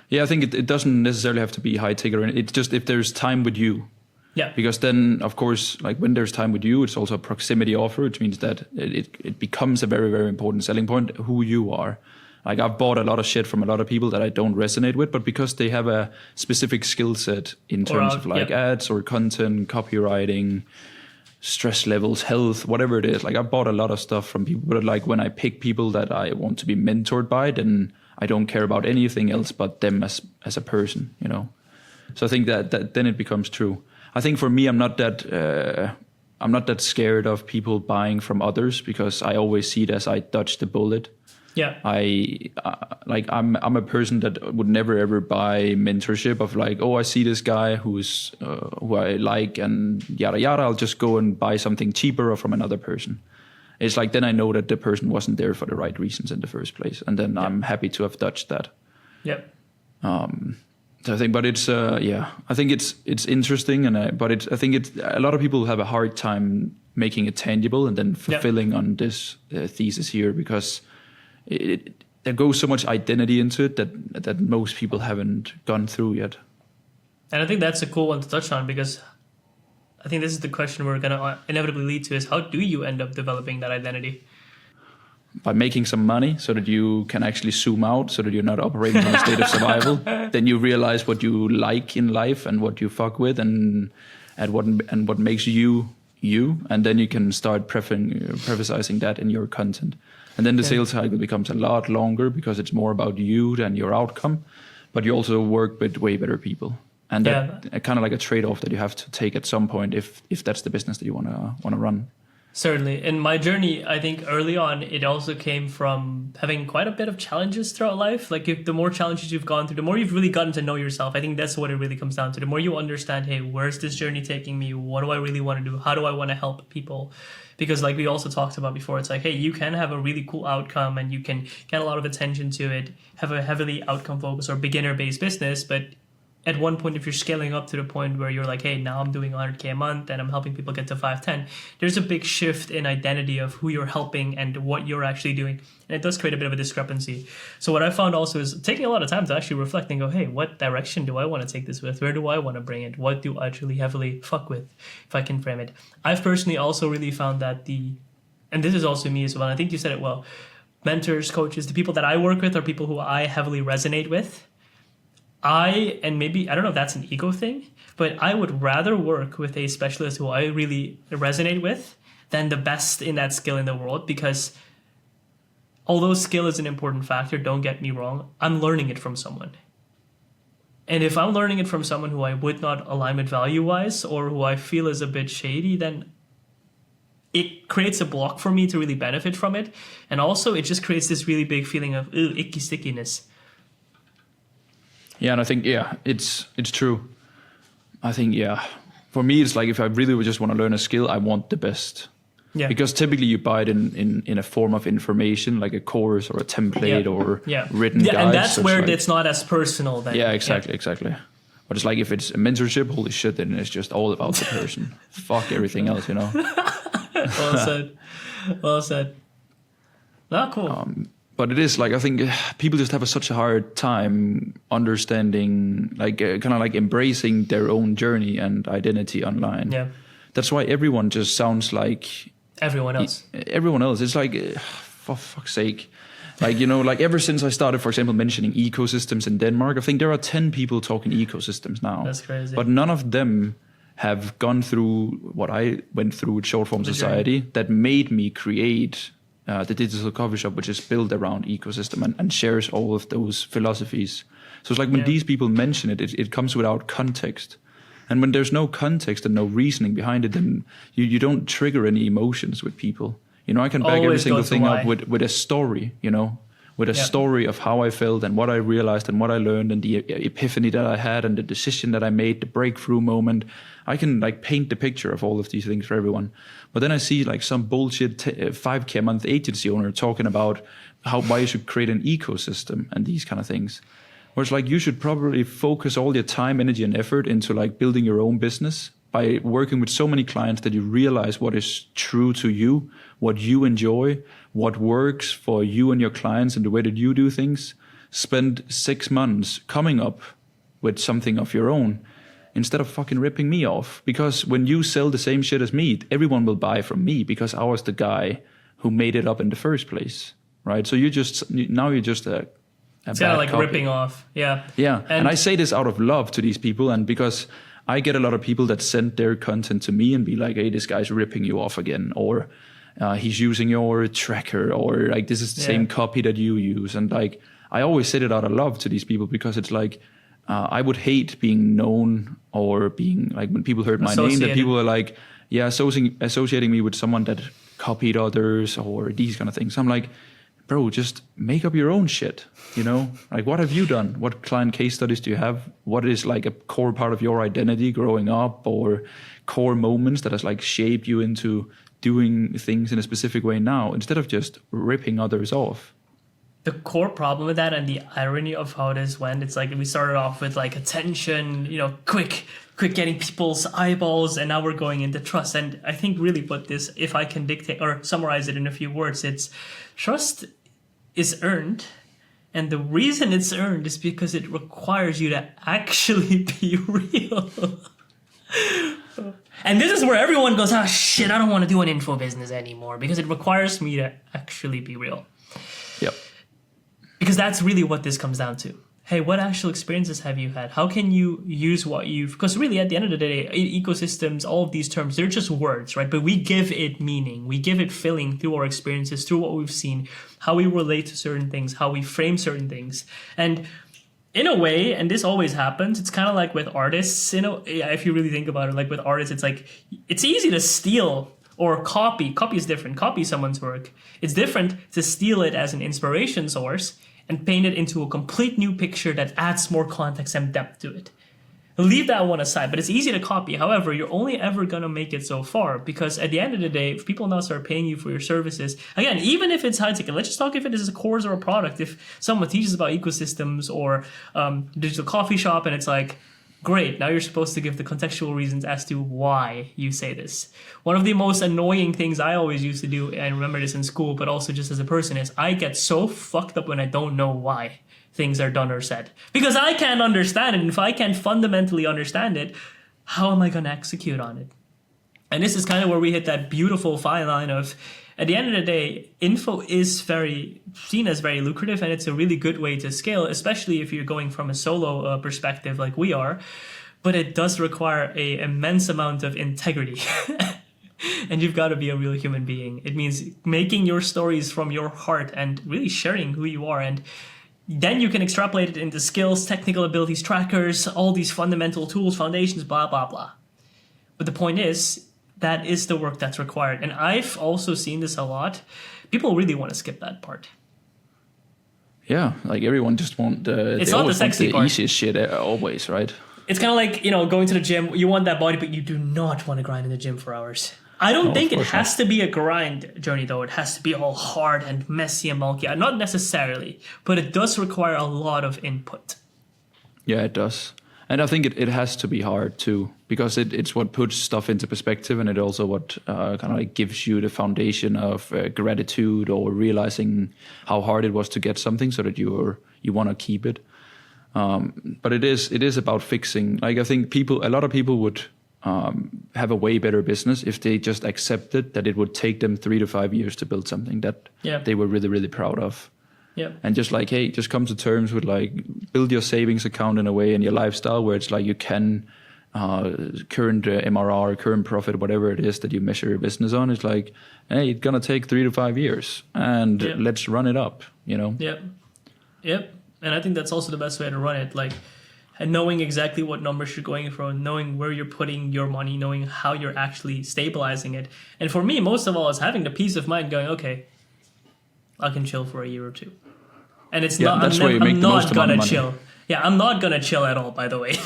Yeah, I think it doesn't necessarily have to be high ticket. It's just if there's time with you. Yeah. Because then, of course, like when there's time with you, it's also a proximity offer, which means that it becomes a very, very important selling point, who you are. Like I've bought a lot of shit from a lot of people that I don't resonate with, but because they have a specific skill set in terms of like ads or content, copywriting, stress levels, health, whatever it is. Like I bought a lot of stuff from people, but like when I pick people that I want to be mentored by, then I don't care about anything else but them as a person, you know? So I think that then it becomes true. I think for me, I'm not that scared of people buying from others because I always see it as I dodge the bullet. Yeah. I'm a person that would never ever buy mentorship of like, oh, I see this guy who I like and yada yada. I'll just go and buy something cheaper or from another person. It's like then I know that the person wasn't there for the right reasons in the first place, and then I'm happy to have dodged that. Yep. So I think, but it's I think it's interesting, I think it's a lot of people have a hard time making it tangible and then fulfilling on this thesis here because there goes so much identity into it that most people haven't gone through yet. And I think that's a cool one to touch on because I think this is the question we're going to inevitably lead to is how do you end up developing that identity? By making some money so that you can actually zoom out so that you're not operating from a state of survival. Then you realize what you like in life and what you fuck with and what makes you. And then you can start prefacing that in your content. And then the sales cycle becomes a lot longer because it's more about you than your outcome. But you also work with way better people. And that kind of like a trade-off that you have to take at some point if that's the business that you want to run. Certainly. In my journey, I think early on, it also came from having quite a bit of challenges throughout life. Like the more challenges you've gone through, the more you've really gotten to know yourself. I think that's what it really comes down to. The more you understand, hey, where's this journey taking me? What do I really want to do? How do I want to help people? Because like we also talked about before, it's like, hey, you can have a really cool outcome and you can get a lot of attention to it, have a heavily outcome focused or beginner-based business, but at one point, if you're scaling up to the point where you're like, hey, now I'm doing 100K a month and I'm helping people get to 510, there's a big shift in identity of who you're helping and what you're actually doing. And it does create a bit of a discrepancy. So what I found also is taking a lot of time to actually reflect and go, hey, what direction do I want to take this with? Where do I want to bring it? What do I actually heavily fuck with, if I can frame it? I've personally also really found that and this is also me as well, and I think you said it well, mentors, coaches, the people that I work with are people who I heavily resonate with. And maybe, I don't know if that's an ego thing, but I would rather work with a specialist who I really resonate with than the best in that skill in the world, because although skill is an important factor, don't get me wrong, I'm learning it from someone. And if I'm learning it from someone who I would not align with value-wise or who I feel is a bit shady, then it creates a block for me to really benefit from it. And also it just creates this really big feeling of icky stickiness. Yeah, and I think, it's true. I think, for me, it's like if I really would just want to learn a skill, I want the best. Yeah. Because typically you buy it in a form of information, like a course or a template or written guides. And that's where it's not as personal. Then. Yeah, exactly. But it's like if it's a mentorship, holy shit, then it's just all about the person. Fuck everything else, you know? Well said. Not cool. But it is like, I think people just have such a hard time understanding, like kind of like embracing their own journey and identity online. Yeah. That's why everyone just sounds like everyone else. Everyone else. It's like, for fuck's sake. Like, like ever since I started, for example, mentioning ecosystems in Denmark, I think there are 10 people talking ecosystems now. That's crazy. But none of them have gone through what I went through with Short Form Society that made me create the digital coffee shop, which is built around ecosystem and shares all of those philosophies. So it's like when these people mention it comes without context. And when there's no context and no reasoning behind it, then you don't trigger any emotions with people. I can back every single thing up with a story, with a story of how I felt and what I realized and what I learned and the epiphany that I had and the decision that I made, the breakthrough moment. I can like paint the picture of all of these things for everyone. But then I see like some bullshit 5K a month agency owner talking about why you should create an ecosystem and these kind of things. Where it's like you should probably focus all your time, energy, and effort into like building your own business by working with so many clients that you realize what is true to you, what you enjoy, what works for you and your clients and the way that you do things. Spend 6 months coming up with something of your own instead of fucking ripping me off. Because when you sell the same shit as me, everyone will buy from me because I was the guy who made it up in the first place, right? So you're just it's kind of like copy. Ripping off. Yeah. Yeah. And I say this out of love to these people and because I get a lot of people that send their content to me and be like, hey, this guy's ripping you off again. Or he's using your tracker. Or like, this is the same copy that you use. And like, I always say it out of love to these people because it's like, I would hate being known or being like when people heard my name that people are like, associating me with someone that copied others or these kind of things. I'm like, bro, just make up your own shit, Like, what have you done? What client case studies do you have? What is like a core part of your identity growing up or core moments that has like shaped you into doing things in a specific way now instead of just ripping others off? The core problem with that and the irony of how this went, it's like we started off with like attention, quick getting people's eyeballs, and now we're going into trust. And I think really what this, if I can dictate or summarize it in a few words, it's trust is earned. And the reason it's earned is because it requires you to actually be real. And this is where everyone goes, shit, I don't want to do an info business anymore because it requires me to actually be real. Yep. Because that's really what this comes down to. Hey, what actual experiences have you had? How can you use what you've... Because really, at the end of the day, ecosystems, all of these terms, they're just words, right? But we give it meaning. We give it feeling through our experiences, through what we've seen, how we relate to certain things, how we frame certain things. And in a way, and this always happens, it's kind of like with artists, if you really think about it, like with artists, it's like, it's easy to steal or copy. Copy is different. Copy someone's work. It's different to steal it as an inspiration source and paint it into a complete new picture that adds more context and depth to it. Leave that one aside, but it's easy to copy. However, you're only ever going to make it so far because at the end of the day, if people now start paying you for your services, again, even if it's high ticket, let's just talk if it is a course or a product. If someone teaches about ecosystems or digital coffee shop and it's like, great, now you're supposed to give the contextual reasons as to why you say this. One of the most annoying things I always used to do, and I remember this in school, but also just as a person, is I get so fucked up when I don't know why things are done or said. Because I can't understand it, and if I can't fundamentally understand it, how am I going to execute on it? And this is kind of where we hit that beautiful fine line of, at the end of the day, info is seen as very lucrative, and it's a really good way to scale, especially if you're going from a solo perspective like we are. But it does require an immense amount of integrity. And you've got to be a real human being. It means making your stories from your heart and really sharing who you are. And then you can extrapolate it into skills, technical abilities, trackers, all these fundamental tools, foundations, blah, blah, blah. But the point is, that is the work that's required. And I've also seen this a lot. People really want to skip that part. Yeah, like everyone just want it's not the sexy part. Easiest shit always, right? It's kind of like, going to the gym. You want that body, but you do not want to grind in the gym for hours. I don't think it has to be a grind journey, though. It has to be all hard and messy and bulky. Not necessarily, but it does require a lot of input. Yeah, it does. And I think it has to be hard too, because it's what puts stuff into perspective, and it also what kind of like gives you the foundation of gratitude or realizing how hard it was to get something, so that you want to keep it. But it is about fixing. Like I think a lot of people would have a way better business if they just accepted that it would take them 3 to 5 years to build something that they were really, really proud of. Yeah. And just like, hey, just come to terms with like build your savings account in a way and your lifestyle where it's like you can current MRR, current profit, whatever it is that you measure your business on. It's like, hey, it's gonna take 3 to 5 years, and let's run it up. You know. Yep. And I think that's also the best way to run it. Like, and knowing exactly what numbers you're going for, knowing where you're putting your money, knowing how you're actually stabilizing it. And for me, most of all, is having the peace of mind going, okay, I can chill for a year or two. And it's not, I'm not gonna chill. Yeah, I'm not gonna chill at all, by the way.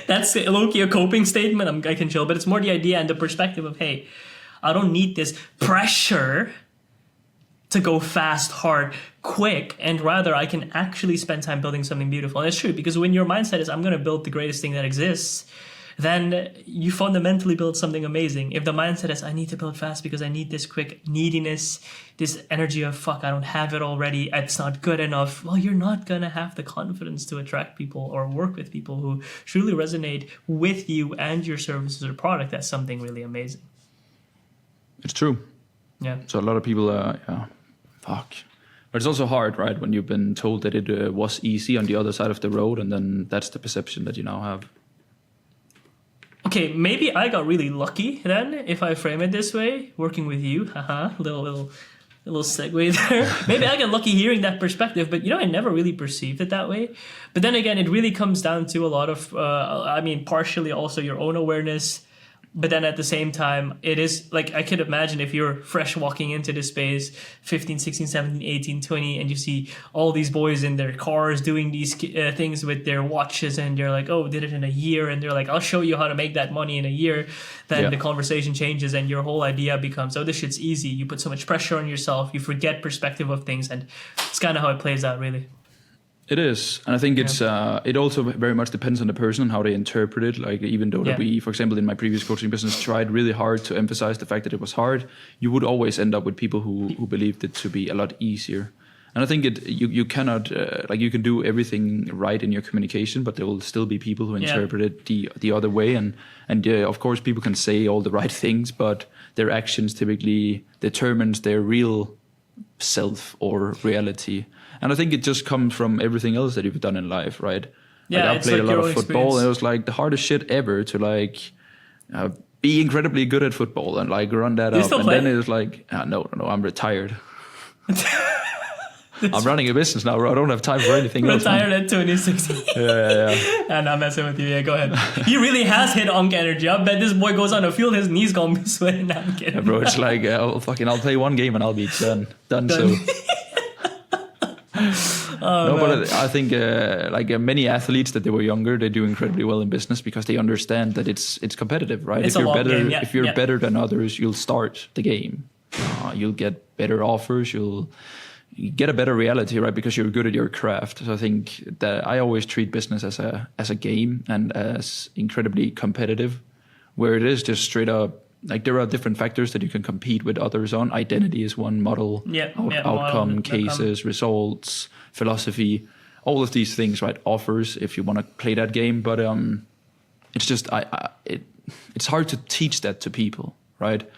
That's low-key a coping statement. I can chill, but it's more the idea and the perspective of, hey, I don't need this pressure to go fast, hard, quick, and rather I can actually spend time building something beautiful. And it's true, because when your mindset is, I'm going to build the greatest thing that exists, then you fundamentally build something amazing. If the mindset is, I need to build fast because I need this quick neediness, this energy of, fuck, I don't have it already, it's not good enough, well, you're not going to have the confidence to attract people or work with people who truly resonate with you and your services or product as something really amazing. It's true. Yeah. So a lot of people fuck. But it's also hard, right? When you've been told that it was easy on the other side of the road, and then that's the perception that you now have. Okay, maybe I got really lucky then, if I frame it this way, working with you. Haha, little segue there. Maybe I got lucky hearing that perspective, but I never really perceived it that way. But then again, it really comes down to a lot of, partially also your own awareness. But then at the same time, it is like, I could imagine if you're fresh walking into this space, 15, 16, 17, 18, 20, and you see all these boys in their cars doing these things with their watches, and you're like, oh, did it in a year. And they're like, I'll show you how to make that money in a year. Then the conversation changes and your whole idea becomes, oh, this shit's easy. You put so much pressure on yourself. You forget perspective of things. And it's kind of how it plays out, really. It is, and I think it's it also very much depends on the person and how they interpret it. Like, even though that we, for example, in my previous coaching business, tried really hard to emphasize the fact that it was hard, you would always end up with people who believed it to be a lot easier. And I think you cannot you can do everything right in your communication, but there will still be people who interpret it the other way. And of course, people can say all the right things, but their actions typically determines their real self or reality. And I think it just comes from everything else that you've done in life, right? Yeah, I played a lot of football, experience. and it was like the hardest shit ever to be incredibly good at football and run that up. And then it was like, no, I'm retired. I'm running a business now, bro. I don't have time for anything else. Retired at 26. Yeah. And I'm messing with you. Yeah, go ahead. He really has hit Unk energy. I bet this boy goes on the field, his knees gonna be sweating. I'm kidding. Yeah, bro, it's like, I'll play one game and I'll be done. So. But I think many athletes that they were younger, they do incredibly well in business because they understand that it's competitive, right? It's if you're better than others, you'll start the game. You'll get better offers. You'll get a better reality, right? Because you're good at your craft. So I think that I always treat business as a game and as incredibly competitive, where it is just straight up. Like, there are different factors that you can compete with others on. Identity is one, model, outcome, cases, results, philosophy, all of these things, right? Offers, if you want to play that game. But it's just, it's hard to teach that to people, right?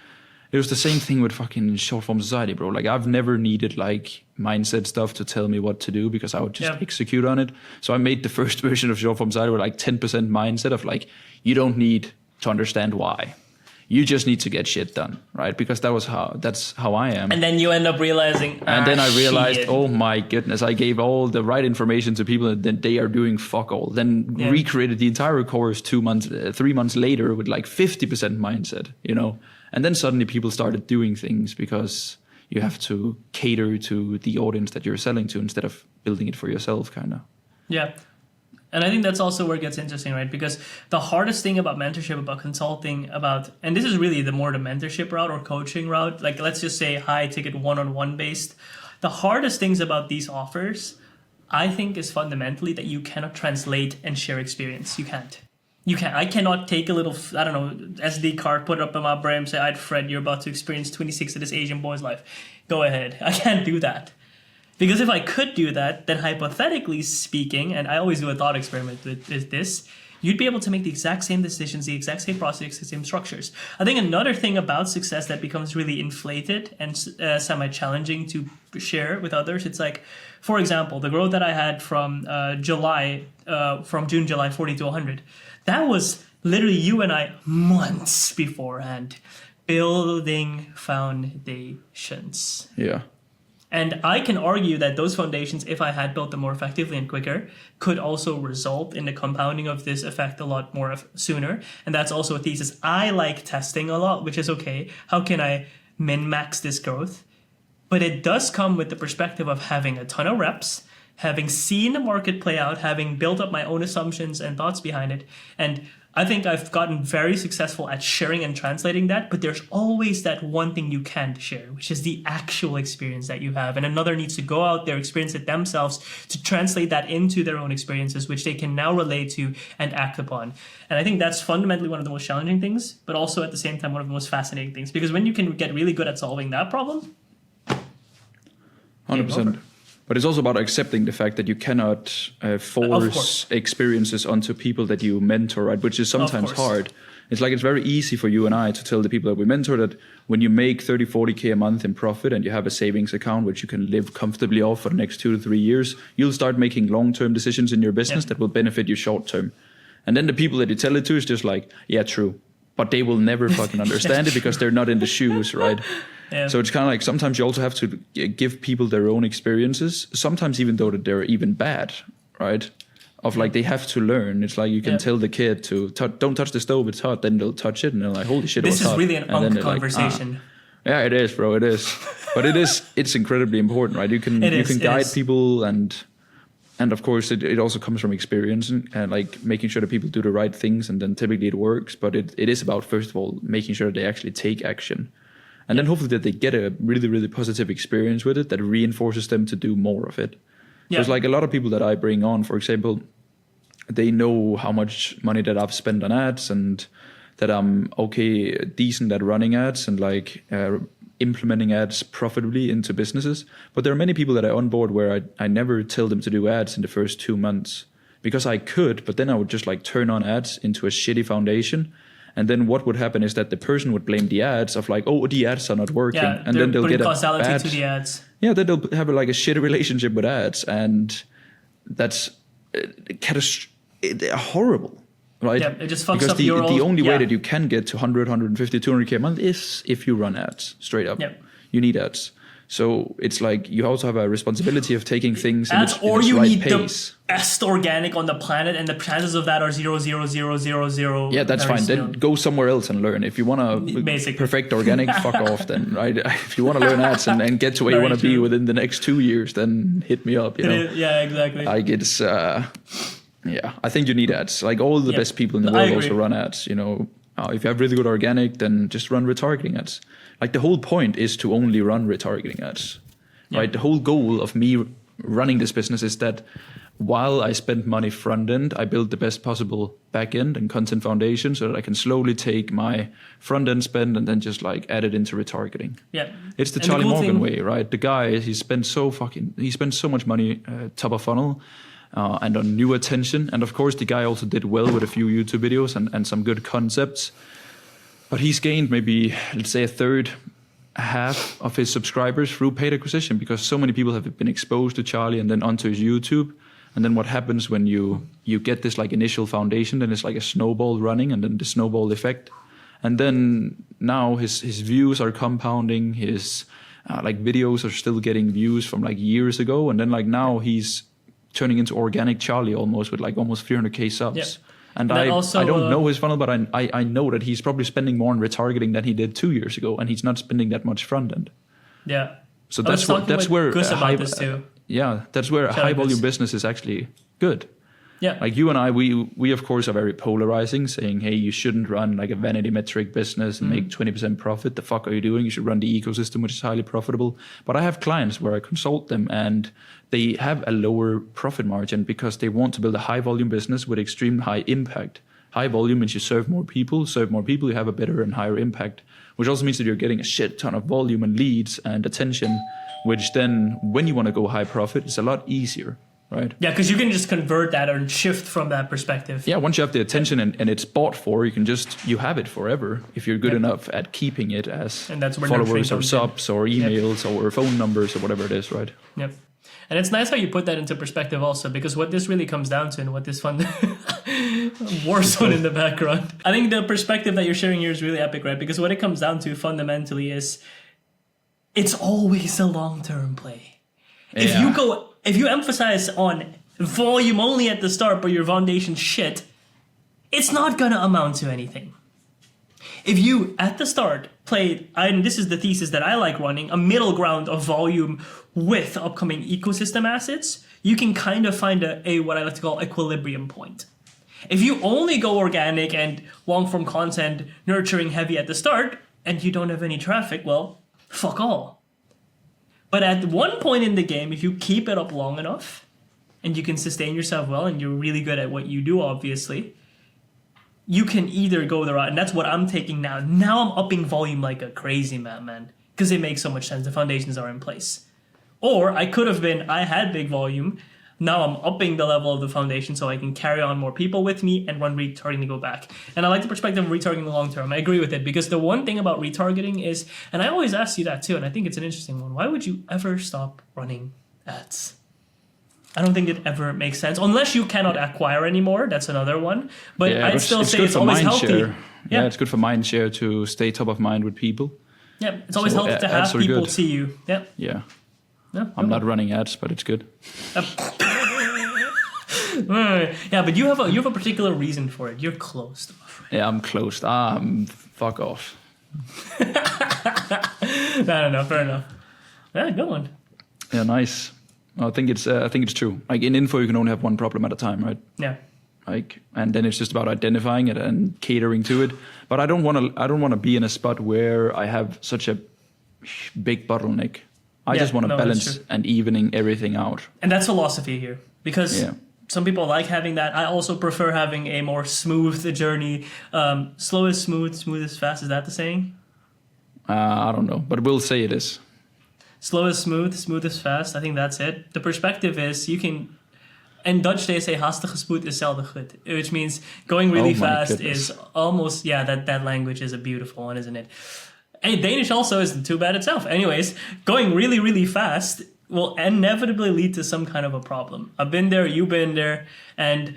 It was the same thing with fucking short form society, bro. Like, I've never needed mindset stuff to tell me what to do because I would just execute on it. So I made the first version of short form society with 10% mindset of you don't need to understand why. You just need to get shit done, right? Because that's how I am. And then you end up realizing. And then I realized, oh my goodness, I gave all the right information to people, and then they are doing fuck all. Then recreated the entire course 3 months later with 50% mindset, And then suddenly people started doing things because you have to cater to the audience that you're selling to instead of building it for yourself, kind of. Yeah. And I think that's also where it gets interesting, right? Because the hardest thing about mentorship, about consulting, and this is really the mentorship route or coaching route, let's just say high ticket one-on-one based. The hardest things about these offers, I think, is fundamentally that you cannot translate and share experience. You can't. I cannot take a little, SD card, put it up in my brain and say, I'd Fred, you're about to experience 26 of this Asian boy's life. Go ahead. I can't do that. Because if I could do that, then hypothetically speaking, and I always do a thought experiment with this, you'd be able to make the exact same decisions, the exact same process, the same structures. I think another thing about success that becomes really inflated and semi-challenging to share with others, it's like, for example, the growth that I had from June, July 40 to 100, that was literally you and I months beforehand building foundations. Yeah. And I can argue that those foundations, if I had built them more effectively and quicker, could also result in the compounding of this effect a lot more sooner. And that's also a thesis. I like testing a lot, which is okay. How can I min-max this growth? But it does come with the perspective of having a ton of reps, having seen the market play out, having built up my own assumptions and thoughts behind it. And I think I've gotten very successful at sharing and translating that, but there's always that one thing you can't share, which is the actual experience that you have. And another needs to go out there, experience it themselves to translate that into their own experiences, which they can now relate to and act upon. And I think that's fundamentally one of the most challenging things, but also at the same time, one of the most fascinating things. Because when you can get really good at solving that problem, 100%. But it's also about accepting the fact that you cannot force experiences onto people that you mentor, right? Which is sometimes hard. It's like it's very easy for you and I to tell the people that we mentor that when you make 30, 40K a month in profit and you have a savings account which you can live comfortably off for the next 2 to 3 years, you'll start making long-term decisions in your business that will benefit you short-term. And then the people that you tell it to is just like, yeah, true. But they will never fucking understand it because they're not in the shoes, right? Yeah. So it's kind of like sometimes you also have to give people their own experiences, sometimes even though that they're even bad, right? Of like they have to learn. It's like you can tell the kid to don't touch the stove, it's hot. Then they'll touch it and they're like, holy shit, this it was is hot. Really an unk conversation. Like, yeah, it is, bro. It is. But it's incredibly important, right? You can guide people and of course it also comes from experience and like making sure that people do the right things, and then typically it works. But it is about, first of all, making sure that they actually take action. And then hopefully that they get a really, really positive experience with it that reinforces them to do more of it. Yeah. So it's like a lot of people that I bring on, for example, they know how much money that I've spent on ads and that I'm decent at running ads and like implementing ads profitably into businesses. But there are many people that I onboard where I never tell them to do ads in the first 2 months because I could, but then I would just like turn on ads into a shitty foundation. And then what would happen is that the person would blame the ads of like, oh, the ads are not working. Yeah, and then they'll get causality a bad, to the ads. Yeah, then they'll have like a shitty relationship with ads. And that's horrible, right? Yeah, it just fucks because up the only way that you can get to 100, 150, 200K a month is if you run ads straight up. Yep. You need ads. So it's like you also have a responsibility of taking things in its right pace. The best organic on the planet, and the chances of that are 0.00000. Yeah, that's fine. Then go somewhere else and learn. If you want to perfect organic, fuck off then, right? If you want to learn ads and get to where you want to be within the next 2 years, then hit me up. You know? Yeah, exactly. Like it's, I think you need ads. Like all the best people in the world also run ads. You know, if you have really good organic, then just run retargeting ads. Like the whole point is to only run retargeting ads, right? The whole goal of me running this business is that while I spend money front end, I build the best possible back end and content foundation so that I can slowly take my front end spend and then just like add it into retargeting. Yeah, it's the Charlie Morgan way, right? The guy, he spends so much money top of funnel and on new attention. And of course, the guy also did well with a few YouTube videos and some good concepts. But he's gained maybe, let's say, half of his subscribers through paid acquisition because so many people have been exposed to Charlie and then onto his YouTube. And then what happens when you get this like initial foundation, then it's like a snowball running and then the snowball effect. And then now his views are compounding, his like videos are still getting views from like years ago. And then like now he's turning into organic Charlie almost with like almost 300K subs. Yep. And I don't know his funnel, but I know that he's probably spending more on retargeting than he did 2 years ago, and he's not spending that much front end. Yeah. So that's where a high volume business is actually good. Yeah. Like you and I, we of course are very polarizing, saying, hey, you shouldn't run like a vanity metric business and make 20% profit. The fuck are you doing? You should run the ecosystem, which is highly profitable. But I have clients where I consult them and they have a lower profit margin because they want to build a high volume business with extreme high impact. High volume means you serve more people, you have a better and higher impact, which also means that you're getting a shit ton of volume and leads and attention, which then when you want to go high profit, it's a lot easier. right? Yeah, because you can just convert that or shift from that perspective. Yeah, once you have the attention and it's bought for, you have it forever if you're good enough at keeping it as And that's where followers or comes subs or emails or phone numbers or whatever it is, right? Yep. And it's nice how you put that into perspective also, because what this really comes down to and what this fun war zone in the background. I think the perspective that you're sharing here is really epic, right? Because what it comes down to fundamentally is it's always a long-term play. Yeah. If you emphasize on volume only at the start, but your foundation's shit, it's not gonna amount to anything. If you, at the start, played, and this is the thesis that I like running, a middle ground of volume with upcoming ecosystem assets, you can kind of find a what I like to call equilibrium point. If you only go organic and long-form content, nurturing heavy at the start, and you don't have any traffic, well, fuck all. But at one point in the game, if you keep it up long enough, and you can sustain yourself well, and you're really good at what you do, obviously, you can either go the route, and that's what I'm taking now. Now I'm upping volume like a crazy man, because it makes so much sense. The foundations are in place. Or I could have been, I had big volume, now I'm upping the level of the foundation so I can carry on more people with me and run retargeting to go back. And I like the perspective of retargeting in the long term. I agree with it, because the one thing about retargeting is, and I always ask you that too, and I think it's an interesting one, why would you ever stop running ads? I don't think it ever makes sense, unless you cannot acquire anymore. That's another one. But Yeah, I'd still say it's always healthy. Share. Yeah, it's good for mind share to stay top of mind with people. Yeah, it's always healthy to have people see you. Yeah. Yeah. No, I'm not running ads, but it's good. Yeah, but you have a particular reason for it. You're closed off. Right? Yeah, I'm closed. Fuck off. No, fair enough. Yeah, good one. Yeah, nice. I think it's true. Like in info, you can only have one problem at a time, right? Yeah. Like, and then it's just about identifying it and catering to it. But I don't want to be in a spot where I have such a big bottleneck. I just want to balance and evening everything out. And that's philosophy here, because some people like having that. I also prefer having a more smooth journey. Slow is smooth, smooth is fast. Is that the saying? I don't know, but we'll say it is. Slow is smooth, smooth is fast. I think that's it. The perspective is you can... In Dutch they say hastige spoed is zelden goed, which means going really fast is almost... Yeah, that language is a beautiful one, isn't it? And Danish also isn't too bad itself. Anyways, going really, really fast will inevitably lead to some kind of a problem. I've been there, you've been there, and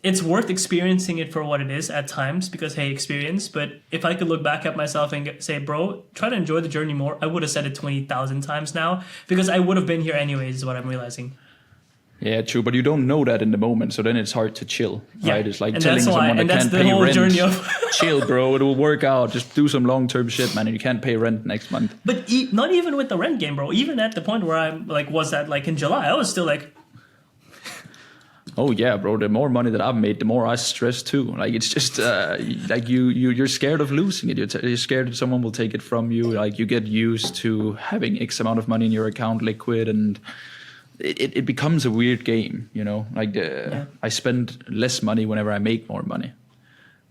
it's worth experiencing it for what it is at times, because, hey, experience. But if I could look back at myself and say, bro, try to enjoy the journey more, I would have said it 20,000 times now, because I would have been here anyways, is what I'm realizing. Yeah, true, but you don't know that in the moment, so then it's hard to chill, right? It's like telling someone that can't pay rent, journey of chill, bro, it will work out, just do some long-term shit, man, and you can't pay rent next month. But not even with the rent game, bro, even at the point where I'm like, was that like in July, I was still like... Oh yeah, bro, the more money that I've made, the more I stress too. Like, it's just, like you're scared of losing it, you're scared that someone will take it from you, like you get used to having X amount of money in your account liquid, and... It becomes a weird game, you know. Like I spend less money whenever I make more money.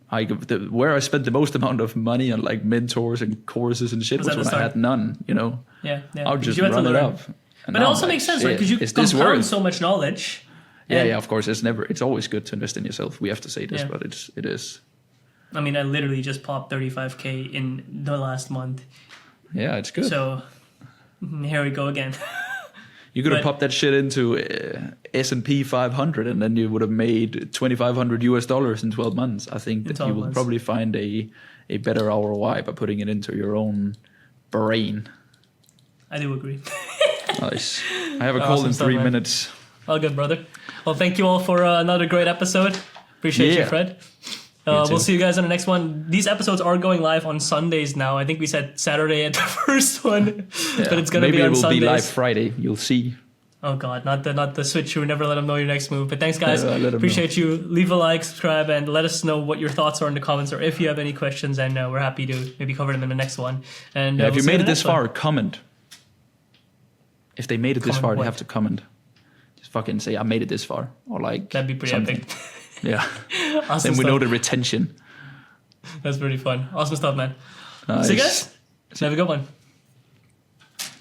Where I spent the most amount of money on like mentors and courses and shit was when I had none, you know. Yeah. I'll just run it up. But it also makes sense, right? Because you compound so much knowledge. Yeah, of course. It's always good to invest in yourself. We have to say this, but it is. I mean, I literally just popped 35K in the last month. Yeah, it's good. So here we go again. You could have popped that shit into S&P 500, and then you would have made $2,500 in 12 months. I think that you will probably find a better ROI by putting it into your own brain. I do agree. Nice. I have a call in 3 minutes. All good, brother. Well, thank you all for another great episode. Appreciate you, Fred. We'll see you guys on the next one. These episodes are going live on Sundays now. I think we said Saturday at the first one, but it's going to be on Sundays. Maybe it will be live Friday. You'll see. Oh God, not the switch. You never let them know your next move. But thanks, guys. Appreciate you. Leave a like, subscribe, and let us know what your thoughts are in the comments, or if you have any questions. And we're happy to maybe cover them in the next one. And if you made it this far, comment. If they made it this far, they have to comment. Just fucking say I made it this far, or like that'd be pretty epic. Yeah. Awesome then we know the retention. That's pretty fun. Awesome stuff, man. Nice. See you guys. Have a good one.